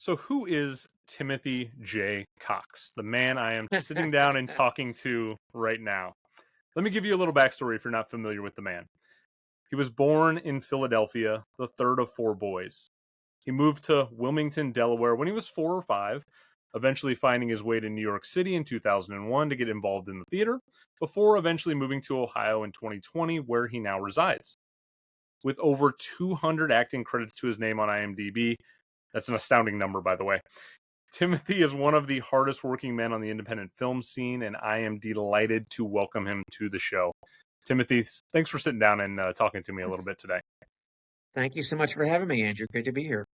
So, who is Timothy J. Cox, the man I am sitting down and talking to right now? Let me give you a little backstory if you're not familiar with the man. He was born in Philadelphia, the third of four boys. He moved to Wilmington, Delaware when he was 4 or 5, eventually finding his way to New York City in 2001 to get involved in the theater, before eventually moving to Ohio in 2020, where he now resides. With over 200 acting credits to his name on IMDb, that's an astounding number, by the way. Timothy is one of the hardest working men on the independent film scene, and I am delighted to welcome him to the show. Timothy, thanks for sitting down and talking to me a little bit today. Thank you so much for having me, Andrew. Great to be here.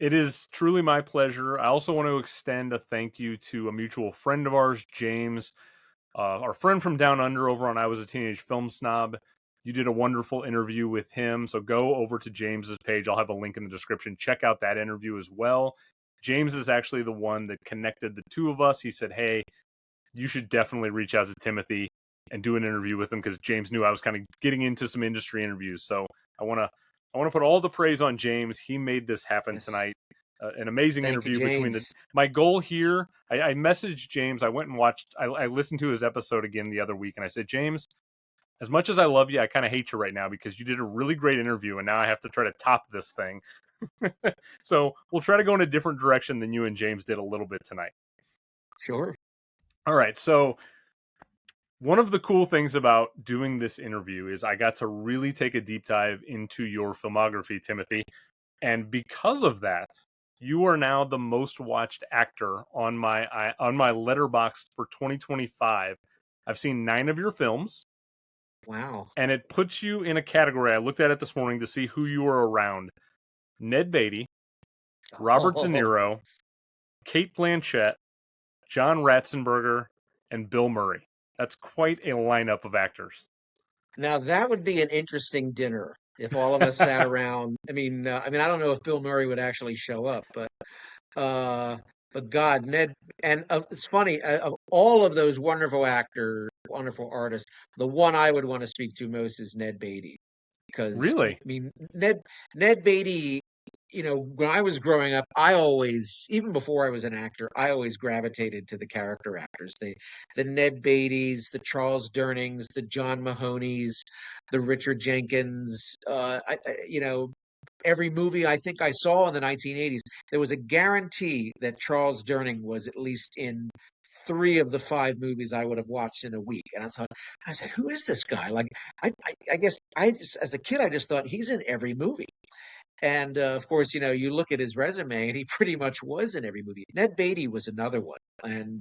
It is truly my pleasure. I also want to extend a thank you to a mutual friend of ours, James, our friend from Down Under over on I Was a Teenage Film Snob. You did a wonderful interview with him, so go over to James's page. I'll have a link in the description. Check out that interview as well. James is actually the one that connected the two of us. He said, hey, you should definitely reach out to Timothy and do an interview with him, because James knew I was kind of getting into some industry interviews. So I want to put all the praise on James. He made this happen Yes. tonight. An amazing Thank you, interview between James. my goal here. I messaged James. I went and watched. I listened to his episode again the other week, and I said, James, as much as I love you, I kind of hate you right now because you did a really great interview, and now I have to try to top this thing. So we'll try to go in a different direction than you and James did a little bit tonight. Sure. All right. So one of the cool things about doing this interview is I got to really take a deep dive into your filmography, Timothy. And because of that, you are now the most watched actor on my Letterboxd for 2025. I've seen 9 of your films. Wow. And it puts you in a category. I looked at it this morning to see who you were around. Ned Beatty, Robert De Oh, Niro, Kate Blanchett, John Ratzenberger, and Bill Murray. That's quite a lineup of actors. now that would be an interesting dinner if all of us sat around. I don't know if Bill Murray would actually show up, uh, but God, Ned, and it's funny, of all of those wonderful actors, wonderful artists, the one I would want to speak to most is Ned Beatty, because Really? Ned Beatty. When I was growing up, I always, even before I was an actor, I always gravitated to the character actors. The Ned Beattys, the Charles Durnings, the John Mahoney's, the Richard Jenkins. Every movie I think I saw in the 1980s, there was a guarantee that Charles Durning was at least in 3 of the 5 movies I would have watched in a week. And I said, who is this guy? Like, I guess as a kid, I just thought he's in every movie. And of course, you look at his resume, and he pretty much was in every movie. Ned Beatty was another one, and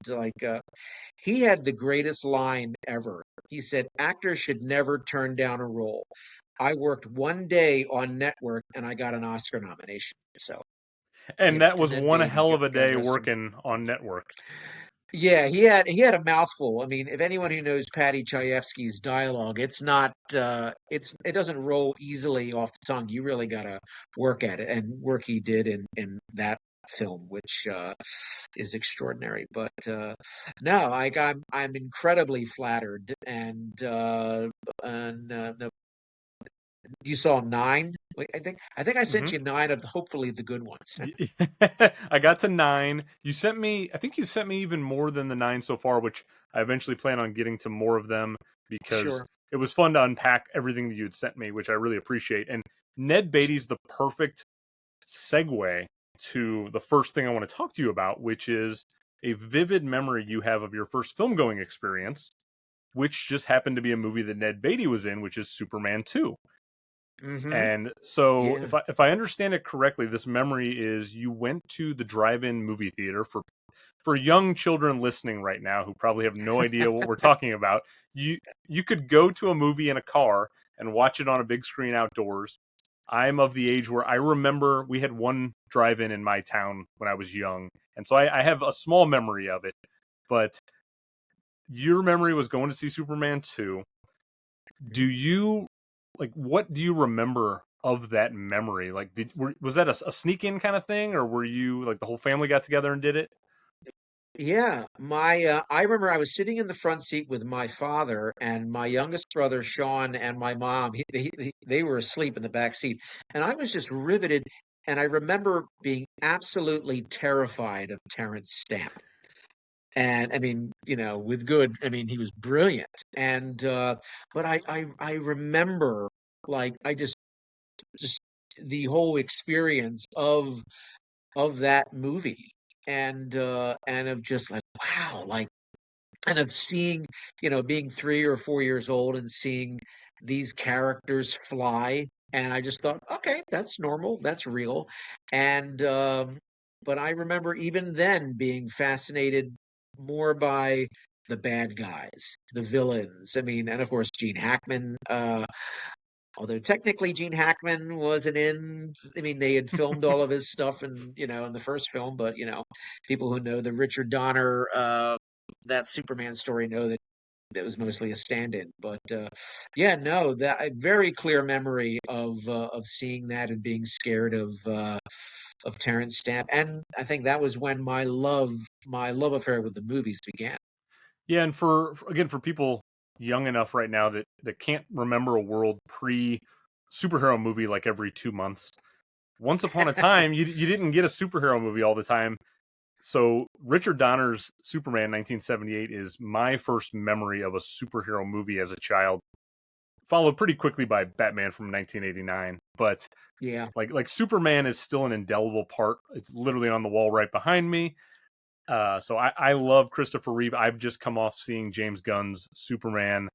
he had the greatest line ever. He said, "Actors should never turn down a role." I worked one day on network, and I got an Oscar nomination. So, And that to was Ned one Beatty, hell of a God day rest him. working on network. Yeah, he had a mouthful. I mean, if anyone who knows Paddy Chayefsky's dialogue, it doesn't roll easily off the tongue. You really got to work at it, and work he did in that film, which is extraordinary. But no, I'm incredibly flattered, and you saw 9. Wait, I think I sent Mm-hmm. you 9 of hopefully the good ones. I got to 9. You sent me, I think you sent me even more than the 9 so far, which I eventually plan on getting to more of them because Sure. it was fun to unpack everything that you had sent me, which I really appreciate. And Ned Beatty's the perfect segue to the first thing I want to talk to you about, which is a vivid memory you have of your first film going experience, which just happened to be a movie that Ned Beatty was in, which is Superman 2. Mm-hmm. And so, Yeah. if I understand it correctly, this memory is you went to the drive-in movie theater for young children listening right now who probably have no idea what we're talking about. You could go to a movie in a car and watch it on a big screen outdoors. I'm of the age where I remember we had one drive-in in my town when I was young, and so I have a small memory of it. But your memory was going to see Superman 2. Do you what do you remember of that memory? Like, was that a sneak in kind of thing, or were you like the whole family got together and did it? Yeah, I remember I was sitting in the front seat with my father and my youngest brother Sean and my mom. They were asleep in the back seat, and I was just riveted. And I remember being absolutely terrified of Terrence Stamp. And I mean, with good, I mean, he was brilliant. And but I remember, like, I just the whole experience of that movie, and of just like, wow, like, and of seeing, being 3 or 4 years old and seeing these characters fly. And I just thought, okay, that's normal, that's real. And but I remember even then being fascinated more by the bad guys, the villains. I mean, and of course Gene Hackman. Although technically Gene Hackman wasn't in. I mean, they had filmed all of his stuff in the first film, but people who know the Richard Donner that Superman story know that it was mostly a stand-in. But yeah, no, that a very clear memory of seeing that and being scared of Terrence Stamp, and I think that was when my love affair with the movies began. Yeah, and again, for people young enough right now that can't remember a world pre superhero movie like every 2 months. Once upon a time, you didn't get a superhero movie all the time. So Richard Donner's Superman 1978 is my first memory of a superhero movie as a child, followed pretty quickly by Batman from 1989. But Yeah. like Superman is still an indelible part. It's literally on the wall right behind me. So I love Christopher Reeve. I've just come off seeing James Gunn's Superman.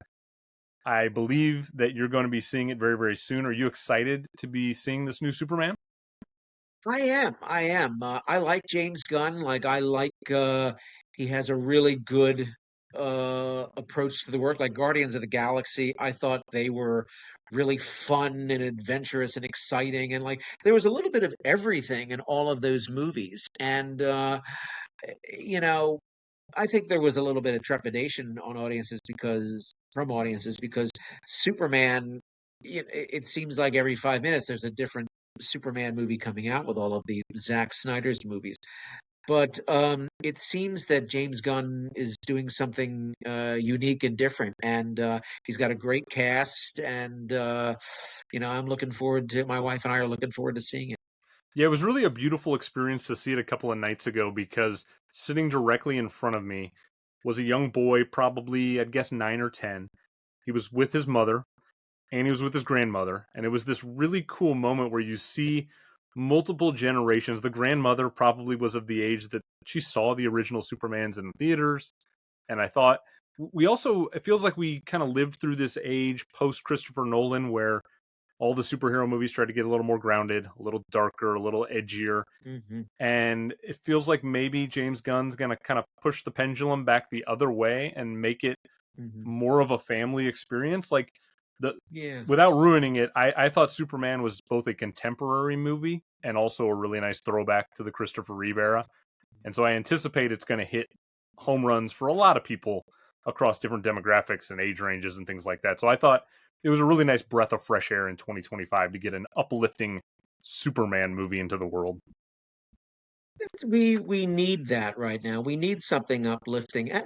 I believe that you're going to be seeing it very, very soon. Are you excited to be seeing this new Superman? I am. I am. I like James Gunn. Like, I like he has a really good approach to the work. Like Guardians of the Galaxy, I thought they were really fun and adventurous and exciting, and like there was a little bit of everything in all of those movies. And you know, I think there was a little bit of trepidation on audiences because Superman, it seems like every 5 minutes there's a different Superman movie coming out with all of the Zack Snyder's movies. But it seems that James Gunn is doing something unique and different, and he's got a great cast, and I'm looking forward to. My wife and I are looking forward to seeing it. Yeah, it was really a beautiful experience to see it a couple of nights ago because sitting directly in front of me was a young boy, probably, I'd guess 9 or 10. He was with his mother and he was with his grandmother. And it was this really cool moment where you see multiple generations. The grandmother probably was of the age that she saw the original Supermans in the theaters. And I thought, we also, it feels like we kind of lived through this age post Christopher Nolan where all the superhero movies try to get a little more grounded, a little darker, a little edgier. Hmm. And it feels like maybe James Gunn's going to kind of push the pendulum back the other way and make it Hmm. more of a family experience. Like the Yeah. without ruining it, I thought Superman was both a contemporary movie and also a really nice throwback to the Christopher Reeve era. And so I anticipate it's going to hit home runs for a lot of people across different demographics and age ranges and things like that. So I thought it was a really nice breath of fresh air in 2025 to get an uplifting Superman movie into the world. We need that right now. We need something uplifting. And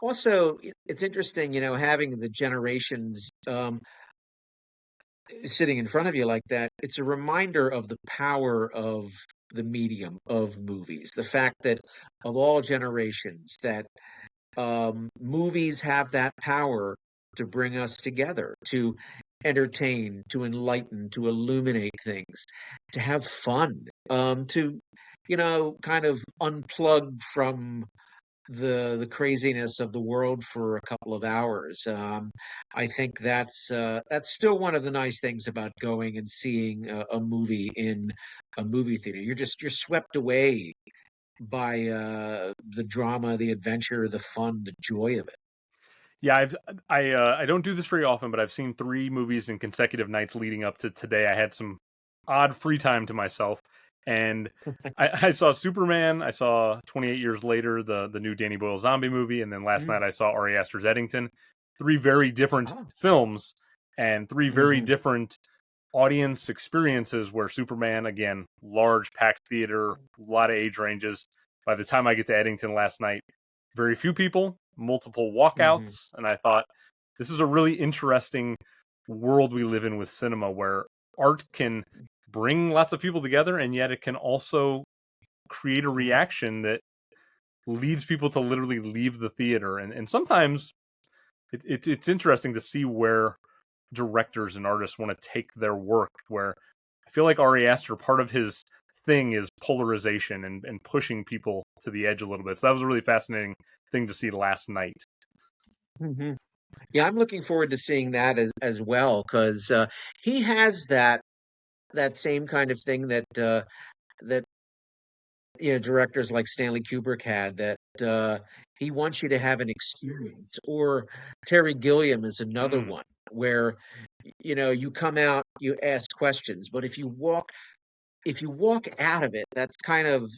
also, it's interesting, having the generations sitting in front of you like that. It's a reminder of the power of the medium of movies. The fact that of all generations, that movies have that power to bring us together, to entertain, to enlighten, to illuminate things, to have fun, to kind of unplug from the craziness of the world for a couple of hours. I think that's still one of the nice things about going and seeing a movie in a movie theater. You're swept away by the drama, the adventure, the fun, the joy of it. Yeah, I don't do this very often, but I've seen 3 movies in consecutive nights leading up to today. I had some odd free time to myself, and I saw Superman. I saw 28 Years Later, the new Danny Boyle zombie movie, and then last Mm. night I saw Ari Aster's Eddington. 3 very different Oh. films and 3 very Hmm. different audience experiences. Where Superman, again, large packed theater, a lot of age ranges. By the time I get to Eddington last night, very few people, multiple Hmm. walkouts, and I thought this is a really interesting world we live in with cinema where art can bring lots of people together, and yet it can also create a reaction that leads people to literally leave the theater. And sometimes it's interesting to see where directors and artists want to take their work, where I feel like Ari Aster, part of his thing is polarization and pushing people to the edge a little bit. So that was a really fascinating thing to see last night. Hmm. Yeah, I'm looking forward to seeing that as well, because he has that same kind of thing that directors like Stanley Kubrick had, that he wants you to have an experience. Or Terry Gilliam is another Mm. one where you come out, you ask questions, but if you walk out of it, that's kind of,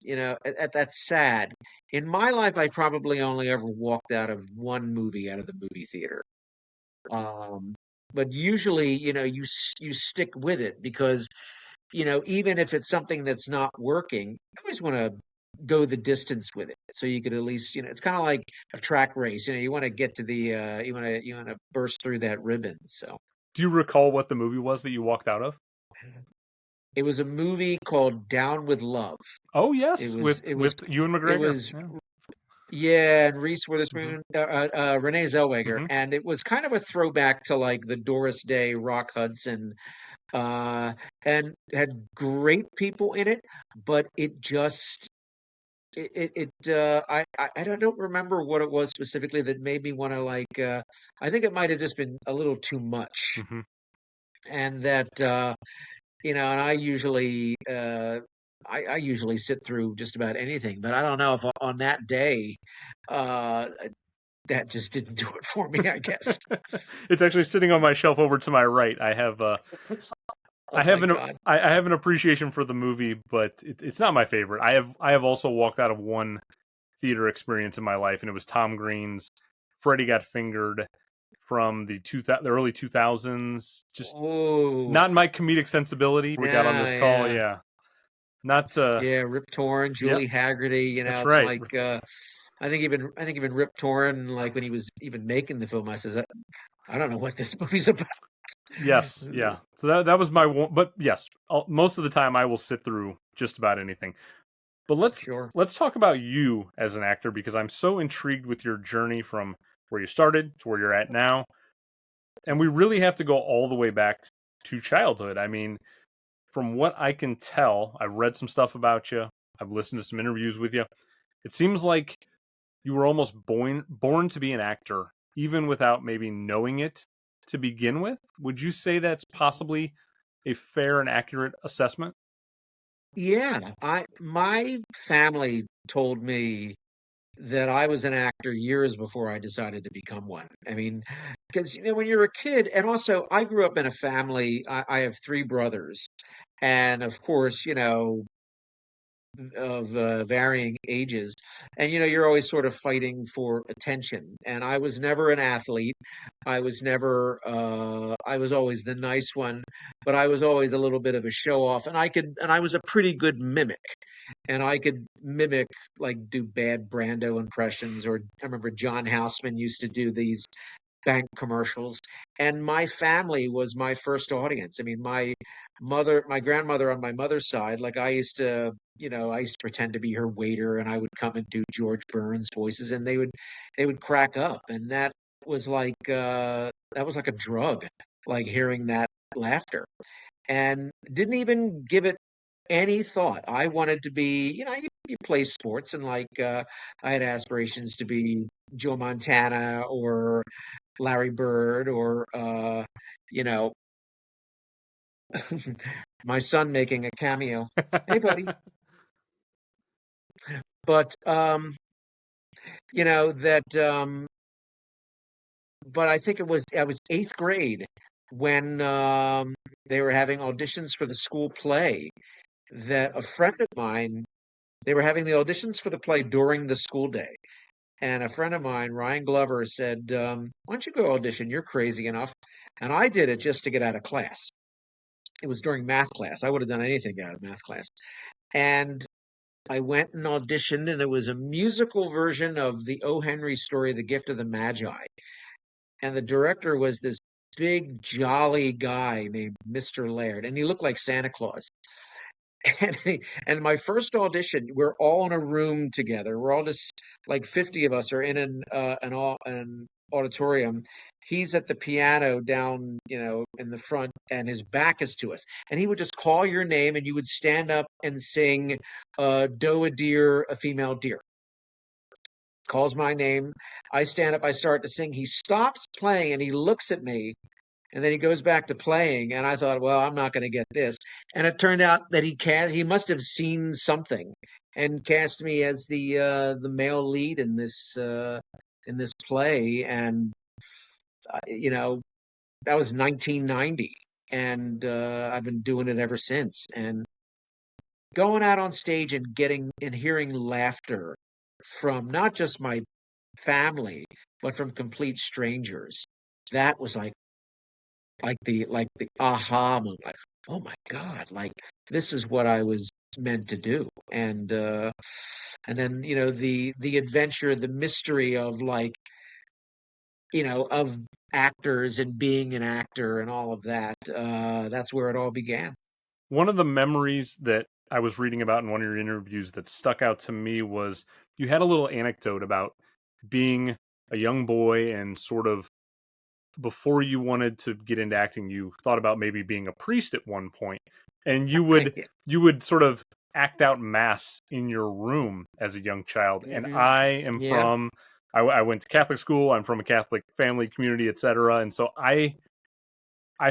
that's sad. In my life, I probably only ever walked out of one movie out of the movie theater. Um, but usually, you stick with it because, even if it's something that's not working, you always want to go the distance with it. So you could at least, it's kind of like a track race. You want to get to the, you want to burst through that ribbon. So Do you recall what the movie was that you walked out of? it was a movie called Down with Love. Oh It yes, was, it was, with Ewan it McGregor. was Yeah. Yeah, and Reese Hmm. Witherspoon, Renee Zellweger, Hmm. and it was kind of a throwback to like the Doris Day, Rock Hudson, uh, and had great people in it, but it just I don't remember what it was specifically that made me want to like. I think it might have just been a little too much, Hmm. and that and I usually sit through just about anything, but I don't know if on that day. Uh, that just didn't do it for me, I guess. It's actually sitting on my shelf over to my right. I have Oh my God. I have an appreciation for the movie, but it's not my favorite. I have also walked out of one theater experience in my life, and it was Tom Green's Freddy Got Fingered from the early 2000s. Just Oh, not my comedic sensibility. We got on yeah, this call, yeah. yeah. Not Yeah, Rip Torn, Yep, Julie Haggerty, that's it's right. like I think even Rip Torn, like when he was even making the film, I says, I don't know what this movie's about. Yes, yeah. So that was my one, but yes, most of the time I will sit through just about anything. But Sure. let's talk about you as an actor, because I'm so intrigued with your journey from where you started to where you're at now. And we really have to go all the way back to childhood. I mean, from what I can tell, I've read some stuff about you. I've listened to some interviews with you. It seems like you were almost born to be an actor, even without maybe knowing it to begin with. Would you say that's possibly a fair and accurate assessment? Yeah, my family told me that I was an actor years before I decided to become one. I mean, because when you're a kid, and also I grew up in a family. I have three brothers, and of course, of varying ages, and you're always sort of fighting for attention. And I was never an athlete. I was never. I was always the nice one, but I was always a little bit of a show off, and I was a pretty good mimic, and I could mimic, like, do bad Brando impressions. Or I remember John Houseman used to do these bank commercials, and my family was my first audience. I mean, my grandmother on my mother's side, like, I used to pretend to be her waiter, and I would come and do George Burns voices, and they would crack up, and that was like a drug, like hearing that laughter, and didn't even give it any thought. I wanted to be, you play sports, and like, I had aspirations to be Joe Montana or Larry Bird, or you know, my son making a cameo. Hey, buddy. But that but I think I was eighth grade when they were having auditions for the school play, that a friend of mine, they were having the auditions for the play during the school day. And a friend of mine, Ryan Glover, said, "Why don't you go audition? You're crazy enough." And I did it just to get out of class. It was during math class. I would have done anything to get out of math class. And I went and auditioned, and it was a musical version of the O. Henry story, The Gift of the Magi. And the director was this big jolly guy named Mr. Laird, and he looked like Santa Claus. And my first audition, we're all in a room together. We're all just like 50 of us are in an auditorium. He's at the piano down, in the front, and his back is to us. And he would just call your name, and you would stand up and sing, "Doe a deer, a female deer." Calls my name. I stand up. I start to sing. He stops playing, and he looks at me, and then he goes back to playing, and I thought, well, I'm not going to get this. And it turned out that he must have seen something and cast me as the male lead in this play. And that was 1990, and I've been doing it ever since. And going out on stage and getting and hearing laughter from not just my family, but from complete strangers, that was like the aha moment, like, oh my God, like this is what I was meant to do. And then, the adventure, the mystery of, like, of actors and being an actor and all of that. That's where it all began. One of the memories that I was reading about in one of your interviews that stuck out to me was you had a little anecdote about being a young boy and sort of before you wanted to get into acting, you thought about maybe being a priest at one point, and you would sort of act out mass in your room as a young child. And Hmm. I am Yeah. from, I went to Catholic school. I'm from a Catholic family community, etc. And so I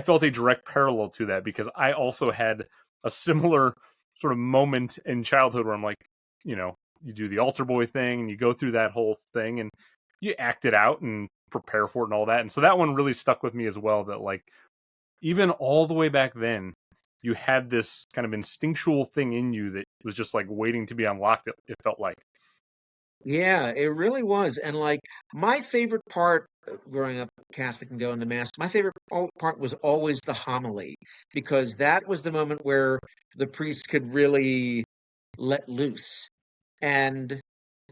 felt a direct parallel to that because I also had a similar sort of moment in childhood where I'm like, you do the altar boy thing and you go through that whole thing and you act it out and prepare for it and all that. And so that one really stuck with me as well, that like even all the way back then, you had this kind of instinctual thing in you that was just like waiting to be unlocked, it felt like. Yeah, it really was. And like my favorite part, growing up Catholic and going to mass, my favorite part was always the homily, because that was the moment where the priest could really let loose. And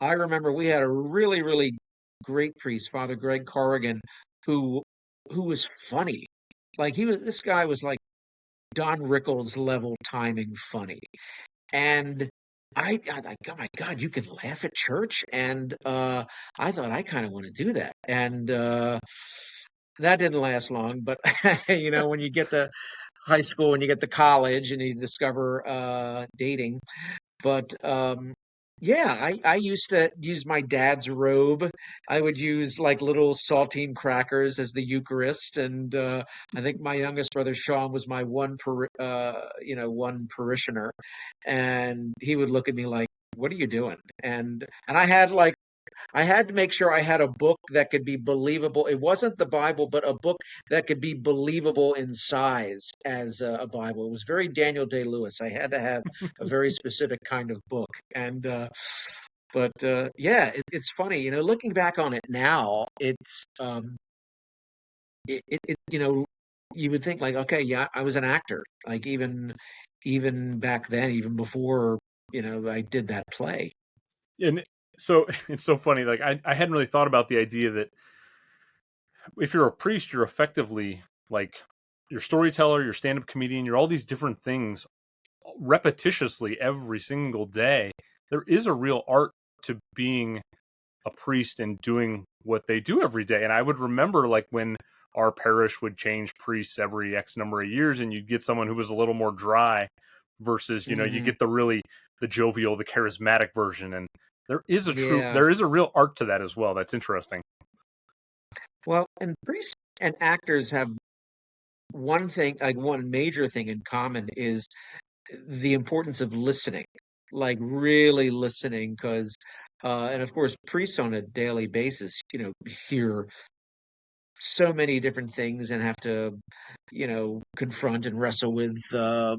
I remember we had a really, really great priest, Father Greg Corrigan, who who was funny. Like this guy was like Don Rickles level timing funny. And I like, oh my God, you can laugh at church. And I thought I kind of want to do that. And that didn't last long, but when you get to high school and you get to college and you discover dating. But yeah, I used to use my dad's robe. I would use like little saltine crackers as the Eucharist, and I think my youngest brother Sean was my one parishioner, and he would look at me like, "What are you doing?" And I had to make sure I had a book that could be believable. It wasn't the Bible, but a book that could be believable in size as a Bible. It was very Daniel Day-Lewis. I had to have a very specific kind of book. And but yeah, it's funny, looking back on it now, you would think like, okay, yeah, I was an actor. Like even back then, even before, I did that play. And so it's so funny. Like I hadn't really thought about the idea that if you're a priest, you're effectively like your storyteller, your stand-up comedian, you're all these different things repetitiously every single day. There is a real art to being a priest and doing what they do every day. And I would remember like when our parish would change priests every X number of years and you'd get someone who was a little more dry versus, you Hmm. get the jovial, the charismatic version. And Yeah. there is a real art to that as well. That's interesting. Well, and priests and actors have one thing, like one major thing in common is the importance of listening, like really listening, because, and of course, priests on a daily basis, hear so many different things and have to, confront and wrestle with so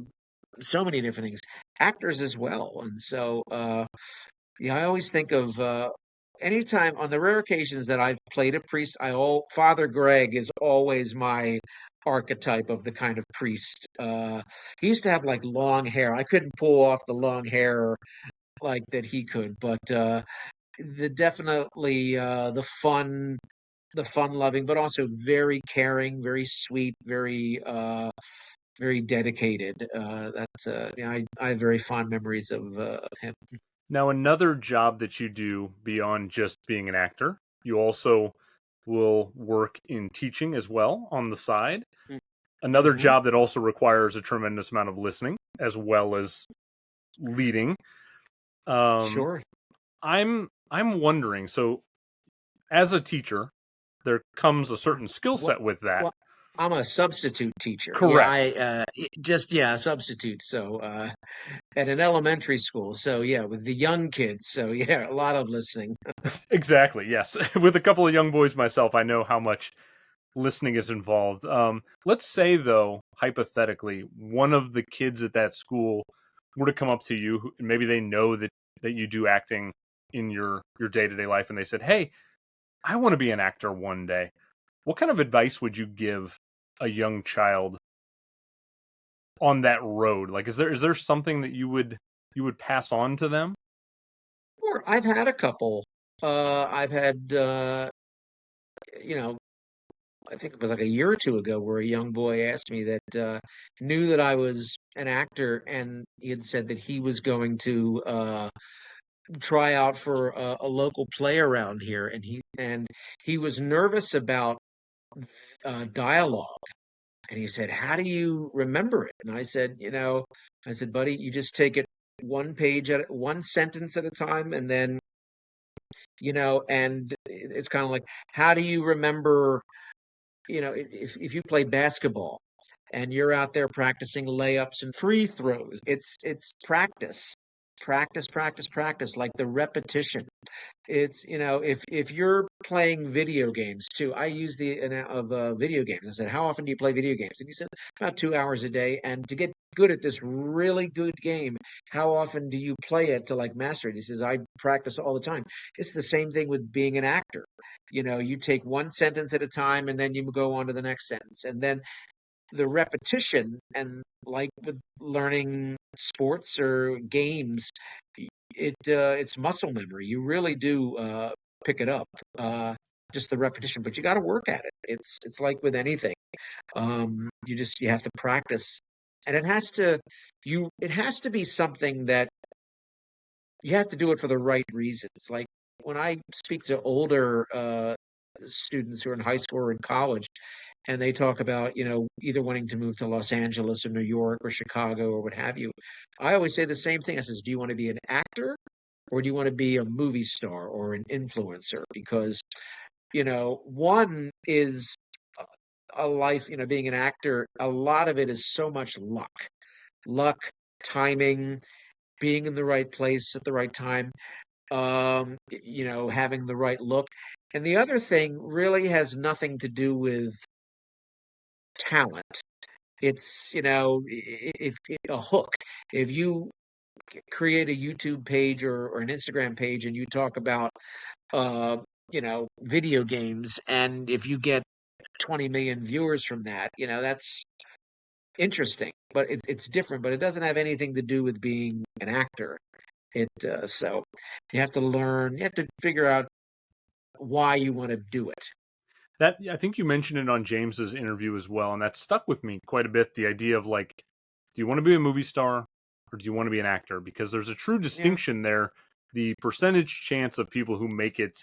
many different things. Actors as well. And so, yeah, I always think of anytime on the rare occasions that I've played a priest, Father Greg is always my archetype of the kind of priest. He used to have like long hair. I couldn't pull off the long hair like that he could, but the definitely the fun. the fun loving, but also very caring, very sweet, very dedicated. That's yeah, I have very fond memories of him. Now, another job that you do beyond just being an actor, you also will work in teaching as well on the side. Another Mm-hmm. job that also requires a tremendous amount of listening as well as leading. Um, Sure. I'm wondering. So, as a teacher, there comes a certain skill Well, set with that. well, I'm a substitute teacher. Yeah, Correct. just yeah, a substitute. So at an elementary school. So yeah, with the young kids. So yeah, a lot of listening. Exactly. Yes. With a couple of young boys myself, I know how much listening is involved. Let's say, though, hypothetically, one of the kids at that school were to come up to you, and maybe they know that you do acting in your day to day life, and they said, "Hey, I want to be an actor one day." What kind of advice would you give a young child on that road? Like, is there something that you would pass on to them? Or I've had a couple. I've had you know, I think it was like a year or two ago where a young boy asked me that knew that I was an actor, and he had said that he was going to try out for a local play around here, and he was nervous about dialogue. And he said, "How do you remember it?" And I said, I said, "Buddy, you just take it one page at one sentence at a time, and then, and it's kind of like, how do you remember, if you play basketball and you're out there practicing layups and free throws, it's practice, practice, practice, practice, like the repetition. It's, if you're playing video games too, I use of video games. I said, "How often do you play video games?" And he said, "About 2 hours a day." And to get good at this really good game, how often do you play it to like master it? He says, "I practice all the time." It's the same thing with being an actor. You take one sentence at a time, and then you go on to the next sentence. And then the repetition, and like with learning sports or games, it's muscle memory. You really do pick it up, just the repetition, but you got to work at it. It's like with anything. You have to practice, and it has to be something that you have to do it for the right reasons. Like when I speak to older students who are in high school or in college, and they talk about, either wanting to move to Los Angeles or New York or Chicago or what have you, I always say the same thing. I says, "Do you want to be an actor, or do you want to be a movie star or an influencer?" Because, one is a life, being an actor, a lot of it is so much luck, timing, being in the right place at the right time, having the right look. And the other thing really has nothing to do with talent. It's, if a hook, if you create a YouTube page or an Instagram page and you talk about, video games, and if you get 20 million viewers from that, that's interesting, but it's different, but it doesn't have anything to do with being an actor. So you have to figure out why you want to do it. That I think you mentioned it on James's interview as well, and that stuck with me quite a bit. The idea of like, do you want to be a movie star or do you want to be an actor? Because there's a true Yeah, distinction there. The percentage chance of people who make it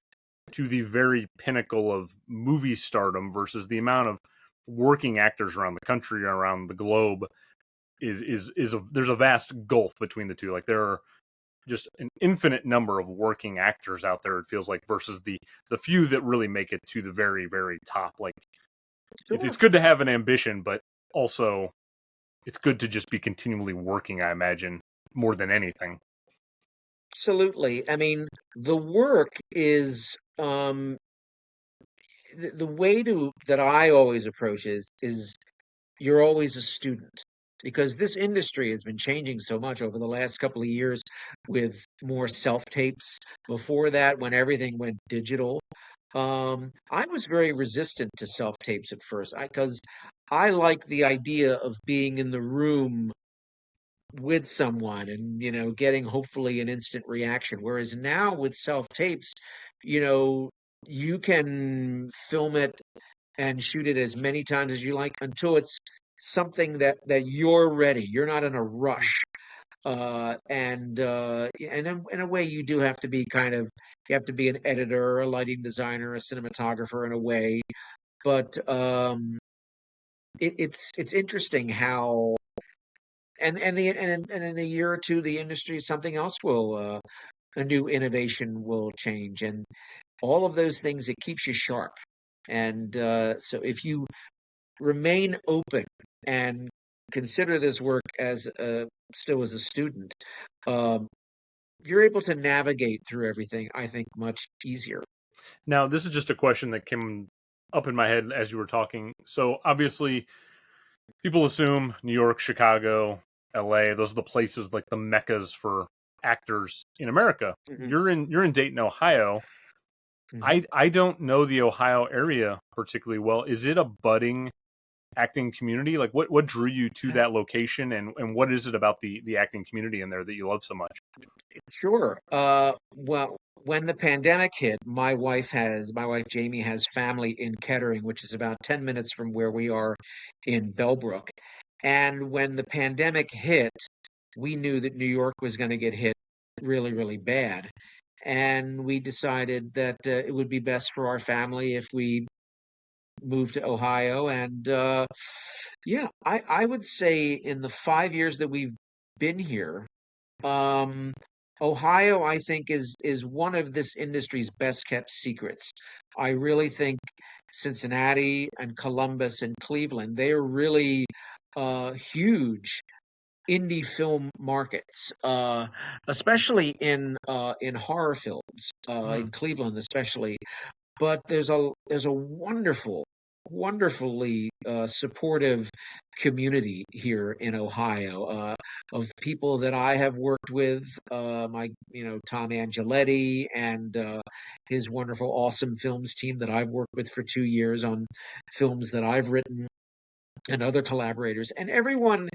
to the very pinnacle of movie stardom versus the amount of working actors around the country, around the globe, there's a vast gulf between the two. Like there are just an infinite number of working actors out there, it feels like, versus the few that really make it to the very very top. Like it's sure. good to have an ambition, but also it's good to just be continually working, I imagine, more than anything. Absolutely. I mean, the work is the way to that I always approach is you're always a student, because this industry has been changing so much over the last couple of years with more self tapes. Before that, when everything went digital, I was very resistant to self tapes at first, because I like the idea of being in the room with someone and getting hopefully an instant reaction. Whereas now with self tapes, you know you can film it and shoot it as many times as you like until it's something that you're ready. You're not in a rush. And in a way, you do have to be you have to be an editor, a lighting designer, a cinematographer in a way. But it's interesting how and in a year or two, the industry something else will a new innovation will change, and all of those things, it keeps you sharp. And so if you remain open and consider this work as still as a student, um, you're able to navigate through everything, I think, much easier. Now, this is just a question that came up in my head as you were talking. So, obviously, people assume New York, Chicago, LA, those are the places like the meccas for actors in America. Hmm. You're in Dayton, Ohio. Hmm. I don't know the Ohio area particularly well. Is it a budding acting community? Like what drew you to that location, and what is it about the acting community in there that you love so much? Sure. Well, when the pandemic hit, my wife Jamie has family in Kettering, which is about 10 minutes from where we are in Bellbrook. And when the pandemic hit, we knew that New York was going to get hit really, really bad. And we decided that it would be best for our family if we moved to Ohio. And yeah, I would say in the 5 years that we've been here, um, Ohio, I think, is one of this industry's best kept secrets. I really think Cincinnati and Columbus and Cleveland, they're really huge indie film markets, especially in horror films, Mm. in Cleveland especially. But there's a wonderfully supportive community here in Ohio, of people that I have worked with, my Tom Angeletti and his wonderful awesome films team that I've worked with for 2 years on films that I've written, and other collaborators, and everyone,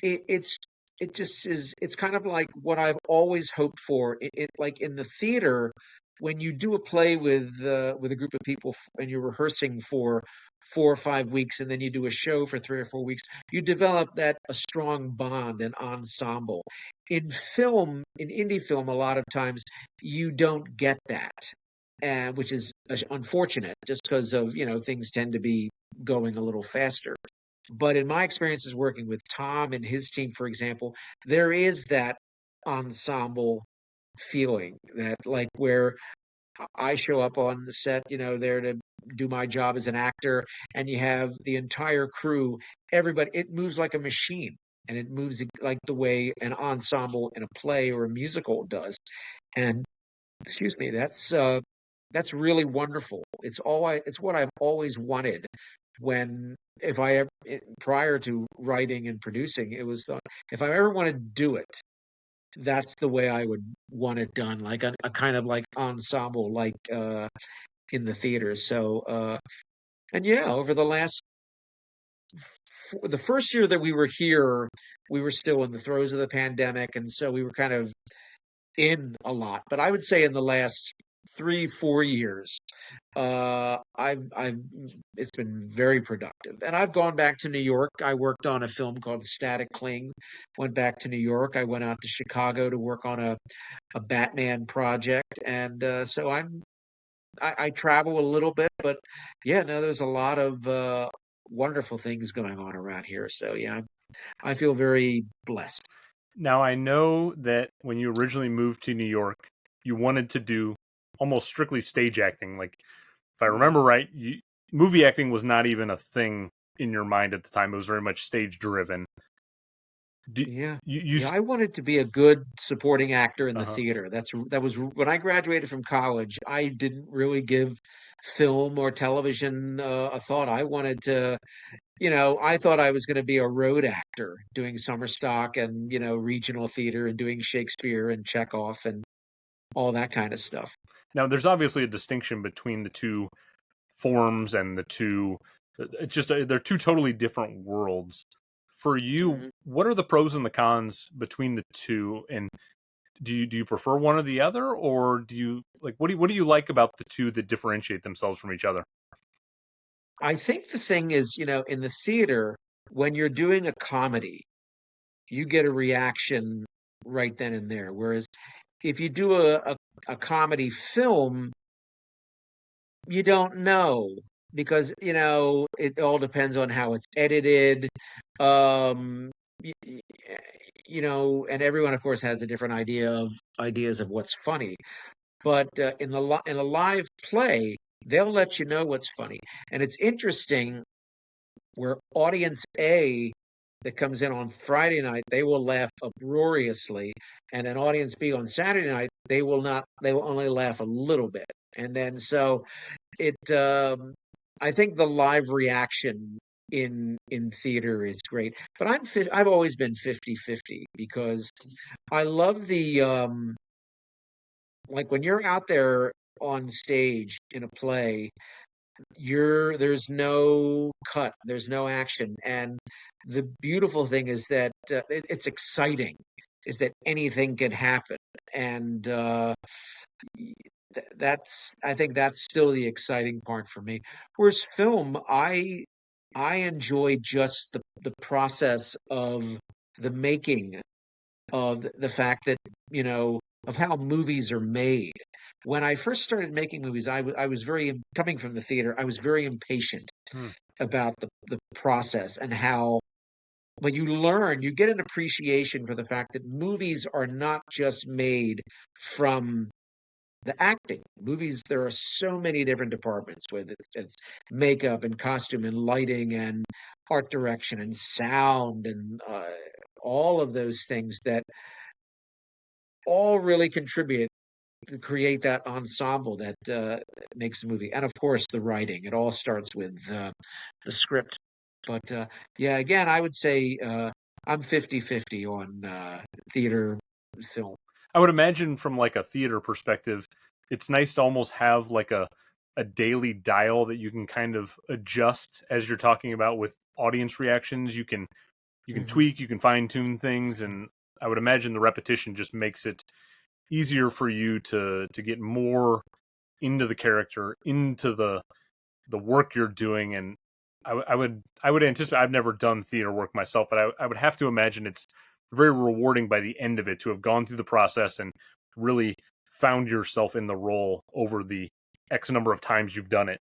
it's it just is, it's kind of like what I've always hoped for. It like in the theater, when you do a play with a group of people and you're rehearsing for 4 or 5 weeks, and then you do a show for 3 or 4 weeks, you develop that a strong bond and ensemble. In film, in indie film, a lot of times you don't get that, and which is unfortunate, just because of things tend to be going a little faster. But in my experiences working with Tom and his team, for example, there is that ensemble feeling, that like where I show up on the set, there to do my job as an actor, and you have the entire crew, everybody, it moves like a machine, and it moves like the way an ensemble in a play or a musical does. And excuse me, that's really wonderful. It's what I've always wanted. When if I ever prior to writing and producing, it was thought, if I ever want to do it, that's the way I would want it done, like a kind of like ensemble, like in the theater. So and yeah, over the last the first year that we were here, we were still in the throes of the pandemic, and so we were kind of in a lot. But I would say in the last 3 4 years, I've it's been very productive, and I've gone back to New York. I worked on a film called Static Cling. Went back to New York. I went out to Chicago to work on a Batman project, and so I travel a little bit, but yeah, no, there's a lot of wonderful things going on around here. So yeah, I feel very blessed. Now, I know that when you originally moved to New York, you wanted to do almost strictly stage acting. Like, if I Mm. remember right, movie acting was not even a thing in your mind at the time. It was very much stage driven. Do, Yeah. you Yeah, I wanted to be a good supporting actor in the uh-huh. theater. That was when I graduated from college. I didn't really give film or television a thought. I wanted to, I thought I was going to be a road actor doing summer stock and, regional theater and doing Shakespeare and Chekhov and all that kind of stuff. Now, there's obviously a distinction between the two forms and the two. It's just they're two totally different worlds. For you, Mhm. what are the pros and the cons between the two? And Do you prefer one or the other, or do you like what do you like about the two that differentiate themselves from each other? I think the thing is, in the theater, when you're doing a comedy, you get a reaction right then and there. Whereas if you do a comedy film, you don't know because, it all depends on how it's edited. Um, y- y- and everyone, of course, has a different ideas of what's funny. But in a live play, they'll let you know what's funny, and it's interesting where audience A that comes in on Friday night, they will laugh uproariously, and then audience B on Saturday night, they will not. They will only laugh a little bit, and then so it. I think the live reaction in theater is great, but I've always been 50-50 because I love the like when you're out there on stage in a play, there's no cut, there's no action, and the beautiful thing is that it's exciting, is that anything can happen, and that's I think that's still the exciting part for me. Whereas film, I enjoy just the process of the making of the fact that, of how movies are made. When I first started making movies, I was coming from the theater, I was very impatient Hmm. about the process and how, but you get an appreciation for the fact that movies are not just made from the acting. Movies, there are so many different departments, whether it's makeup and costume and lighting and art direction and sound and all of those things that all really contribute to create that ensemble that makes a movie. And of course, the writing. It all starts with the script. But yeah, again, I would say I'm 50-50 on theater film. I would imagine from like a theater perspective, it's nice to almost have like a daily dial that you can kind of adjust as you're talking about with audience reactions. You can Mhm. tweak, you can fine tune things, and I would imagine the repetition just makes it easier for you to get more into the character, into the work you're doing, and I would anticipate. I've never done theater work myself, but I would have to imagine it's very rewarding by the end of it to have gone through the process and really found yourself in the role over the X number of times you've done it.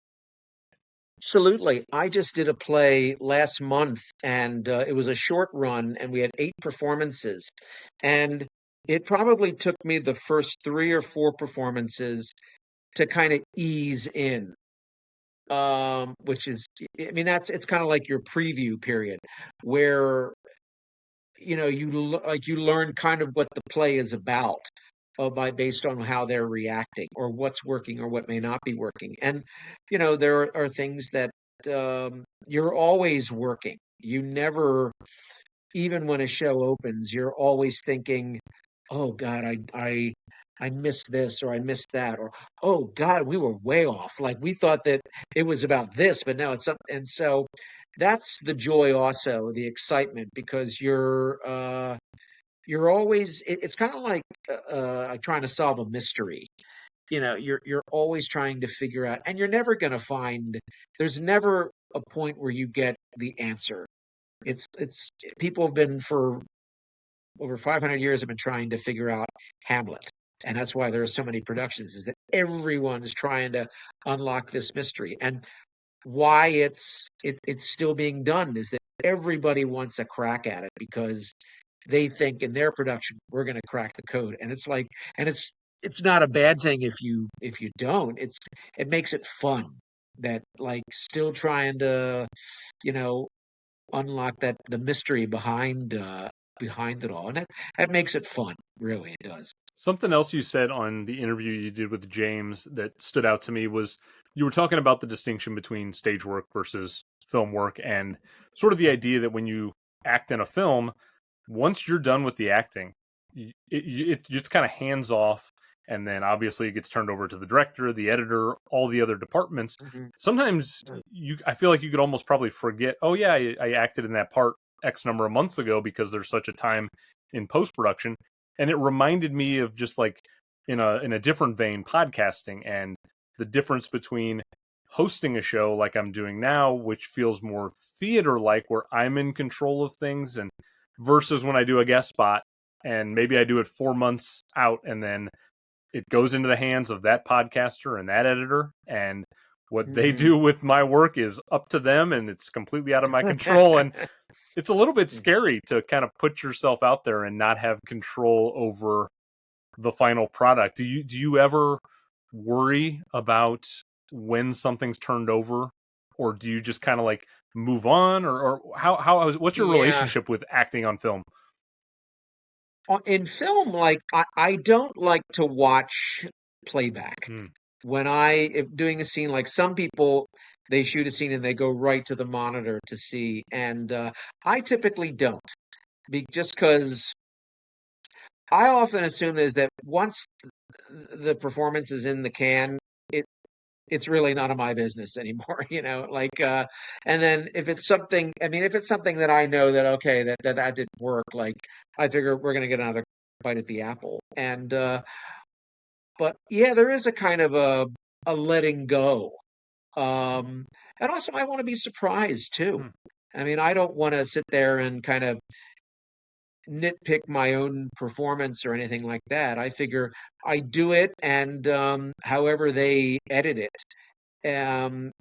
Absolutely. I just did a play last month, and it was a short run, and we had 8 performances. And it probably took me the first 3 or 4 performances to kind of ease in, which is, I mean, it's kind of like your preview period where, you learn kind of what the play is about by based on how they're reacting or what's working or what may not be working. And, there are things that you're always working. You never, even when a show opens, you're always thinking, "Oh God, I missed this or I missed that," or "Oh God, we were way off. Like we thought that it was about this, but now it's something." And so that's the joy, also the excitement, because you're always. It's kind of like trying to solve a mystery. You're always trying to figure out, and you're never going to find. There's never a point where you get the answer. It's people have been for over 500 years have been trying to figure out Hamlet. And that's why there are so many productions, is that everyone's trying to unlock this mystery. And why it's still being done is that everybody wants a crack at it because they think in their production we're going to crack the code. And it's like, and it's not a bad thing if you don't. It makes it fun, that like still trying to, you know unlock that the mystery behind it all, and that makes it fun. Really, it does. Something else you said on the interview you did with James that stood out to me was you were talking about the distinction between stage work versus film work, and sort of the idea that when you act in a film, once you're done with the acting, it's just kind of hands off, and then obviously it gets turned over to the director, the editor, all the other departments. Mhm. Sometimes I feel like you could almost probably forget, oh yeah, I acted in that part X number of months ago because there's such a time in post production. And it reminded me of just like in a different vein, podcasting, and the difference between hosting a show like I'm doing now, which feels more theater like, where I'm in control of things, and versus when I do a guest spot and maybe I do it 4 months out, and then it goes into the hands of that podcaster and that editor, and what they Mhm. do with my work is up to them, and it's completely out of my control. And it's a little bit scary to kind of put yourself out there and not have control over the final product. Do you ever worry about when something's turned over, or do you just kind of like move on, or what's your Yeah. relationship with acting on film? In film, like I don't like to watch playback. Hmm. When if doing a scene, like some people, they shoot a scene and they go right to the monitor to see, and I typically don't, just because I often assume is that once the performance is in the can, it it's really none of my business anymore, like and then if it's something, I mean, if it's something that I know that okay, that didn't work, like I figure we're gonna get another bite at the apple. And but yeah, there is a kind of a letting go. Um and also I want to be surprised too. Hmm. I mean, I don't want to sit there and kind of nitpick my own performance or anything like that. I figure I do it, and however they edit it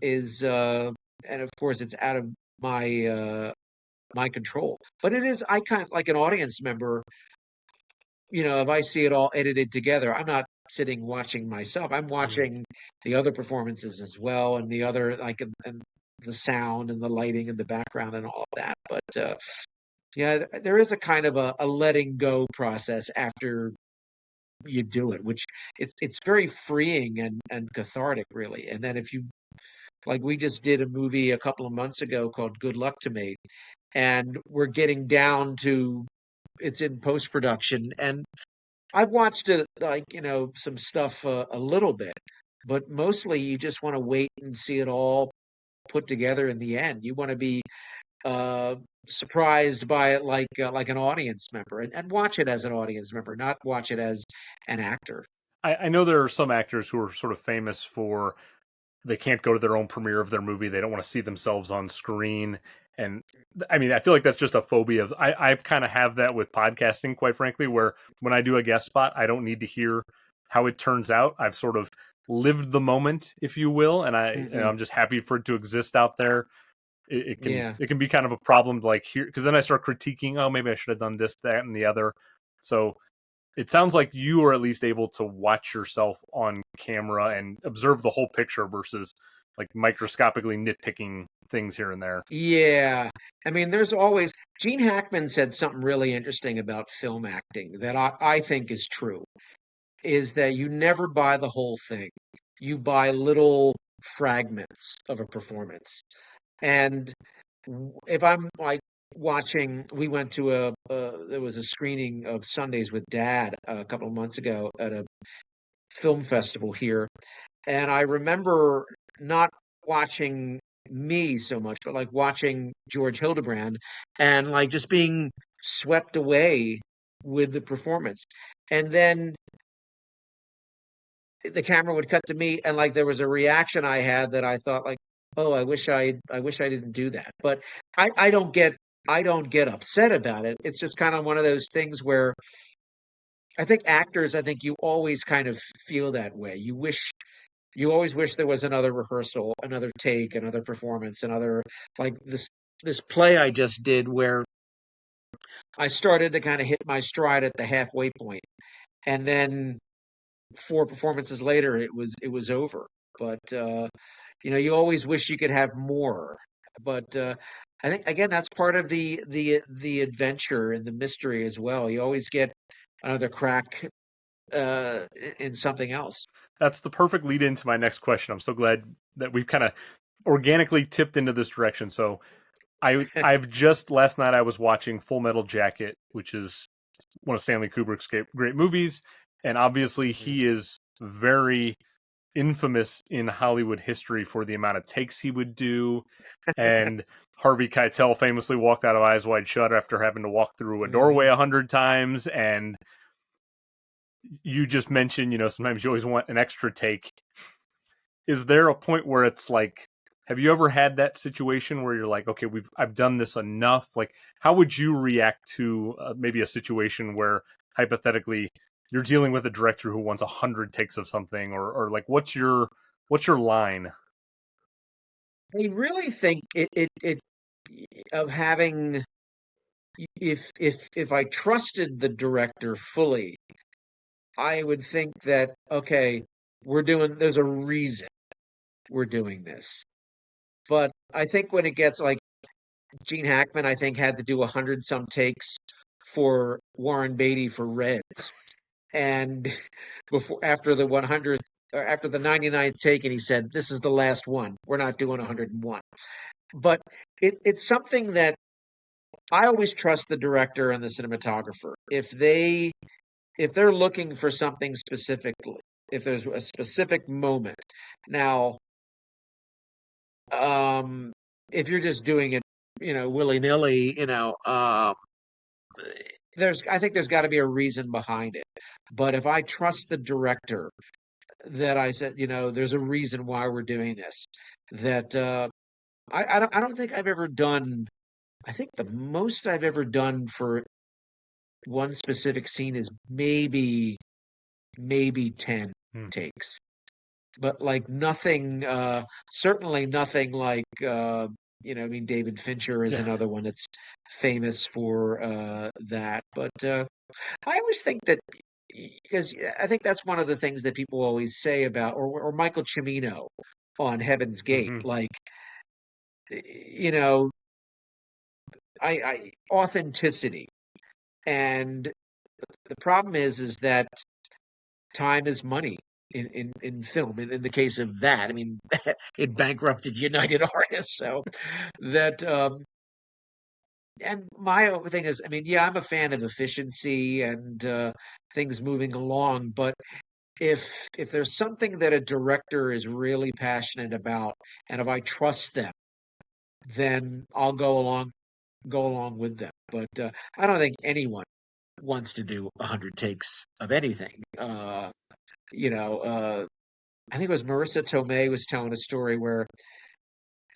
is and of course it's out of my my control. But it is, I kind of like an audience member, if I see it all edited together, I'm not sitting watching myself. I'm Hmm. watching the other performances as well, and the other, like, and the sound and the lighting and the background and all of that. But yeah, there is a kind of a letting go process after you do it, which it's very freeing and cathartic, really. And then if you, like, we just did a movie a couple of months ago called Good Luck to Me, and we're getting down to, it's in post production, and I've watched it, like, some stuff a little bit, but mostly you just want to wait and see it all put together in the end. You want to be uh, surprised by it, like an audience member, and watch it as an audience member, not watch it as an actor. I know there are some actors who are sort of famous for they can't go to their own premiere of their movie. They don't want to see themselves on screen. And I mean, I feel like that's just a phobia. I kind of have that with podcasting, quite frankly, where when I do a guest spot, I don't need to hear how it turns out. I've sort of lived the moment, if you will, and Hmm. I'm just happy for it to exist out there. It can Yeah. it can be kind of a problem, like here, because then I start critiquing. Oh, maybe I should have done this, that, and the other. So it sounds like you are at least able to watch yourself on camera and observe the whole picture versus like microscopically nitpicking things here and there. Yeah. I mean, there's always, Gene Hackman said something really interesting about film acting that I think is true, is that you never buy the whole thing. You buy little fragments of a performance. And if I'm like watching, we went to there was a screening of Sundays with Dad a couple of months ago at a film festival here, and I remember not watching me so much, but like watching George Hildebrand, and like just being swept away with the performance. And then the camera would cut to me, and like there was a reaction I had that I thought, like, oh, I wish I didn't do that. But I don't get, I don't get upset about it. It's just kind of one of those things where I think actors, I think you always kind of feel that way. You always wish there was another rehearsal, another take, another performance, another, like this play I just did where I started to kind of hit my stride at the halfway point, and then four performances later it was over. But you always wish you could have more. But I think, again, that's part of the adventure and the mystery as well. You always get another crack in something else. That's the perfect lead into my next question. I'm so glad that we've kind of organically tipped into this direction. So I've just last night I was watching Full Metal Jacket, which is one of Stanley Kubrick's great movies, and obviously Mhm. he is very infamous in Hollywood history for the amount of takes he would do. And Harvey Keitel famously walked out of Eyes Wide Shut after having to walk through a doorway Mhm. 100 times. And you just mentioned, sometimes you always want an extra take. Is there a point where it's like, have you ever had that situation where you're like, okay, I've done this enough? Like, how would you react to maybe a situation where hypothetically you're dealing with a director who wants 100 takes of something, or like, what's your line? I really think it of having if I trusted the director fully, I would think that okay, there's a reason we're doing this. But I think when it gets like Gene Hackman, I think had to do 100 some takes for Warren Beatty for Reds, and before after the 100th or after the 99th take, and he said, "This is the last one. We're not doing 101." But it's something that I always trust the director and the cinematographer. If they're looking for something specifically, if there's a specific moment. Now, um, if you're just doing it, willy nilly, I think there's got to be a reason behind it. But if I trust the director, that I said, there's a reason why we're doing this. That I don't think I've ever done. I think the most I've ever done for one specific scene is maybe 10 Hmm. takes, but like nothing, certainly nothing like, I mean, David Fincher is Yeah. another one that's famous for that. But I always think that because I think that's one of the things that people always say about, or Michael Cimino on Heaven's Gate, Hmm. like, you know, I authenticity. And the problem is that time is money in film. In the case of that, I mean, it bankrupted United Artists. So that, and my thing is, I mean, yeah, I'm a fan of efficiency and things moving along, but if there's something that a director is really passionate about, and if I trust them, then I'll go along with them. But I don't think anyone wants to do 100 takes of anything. You know, I think it was Marissa Tomei was telling a story where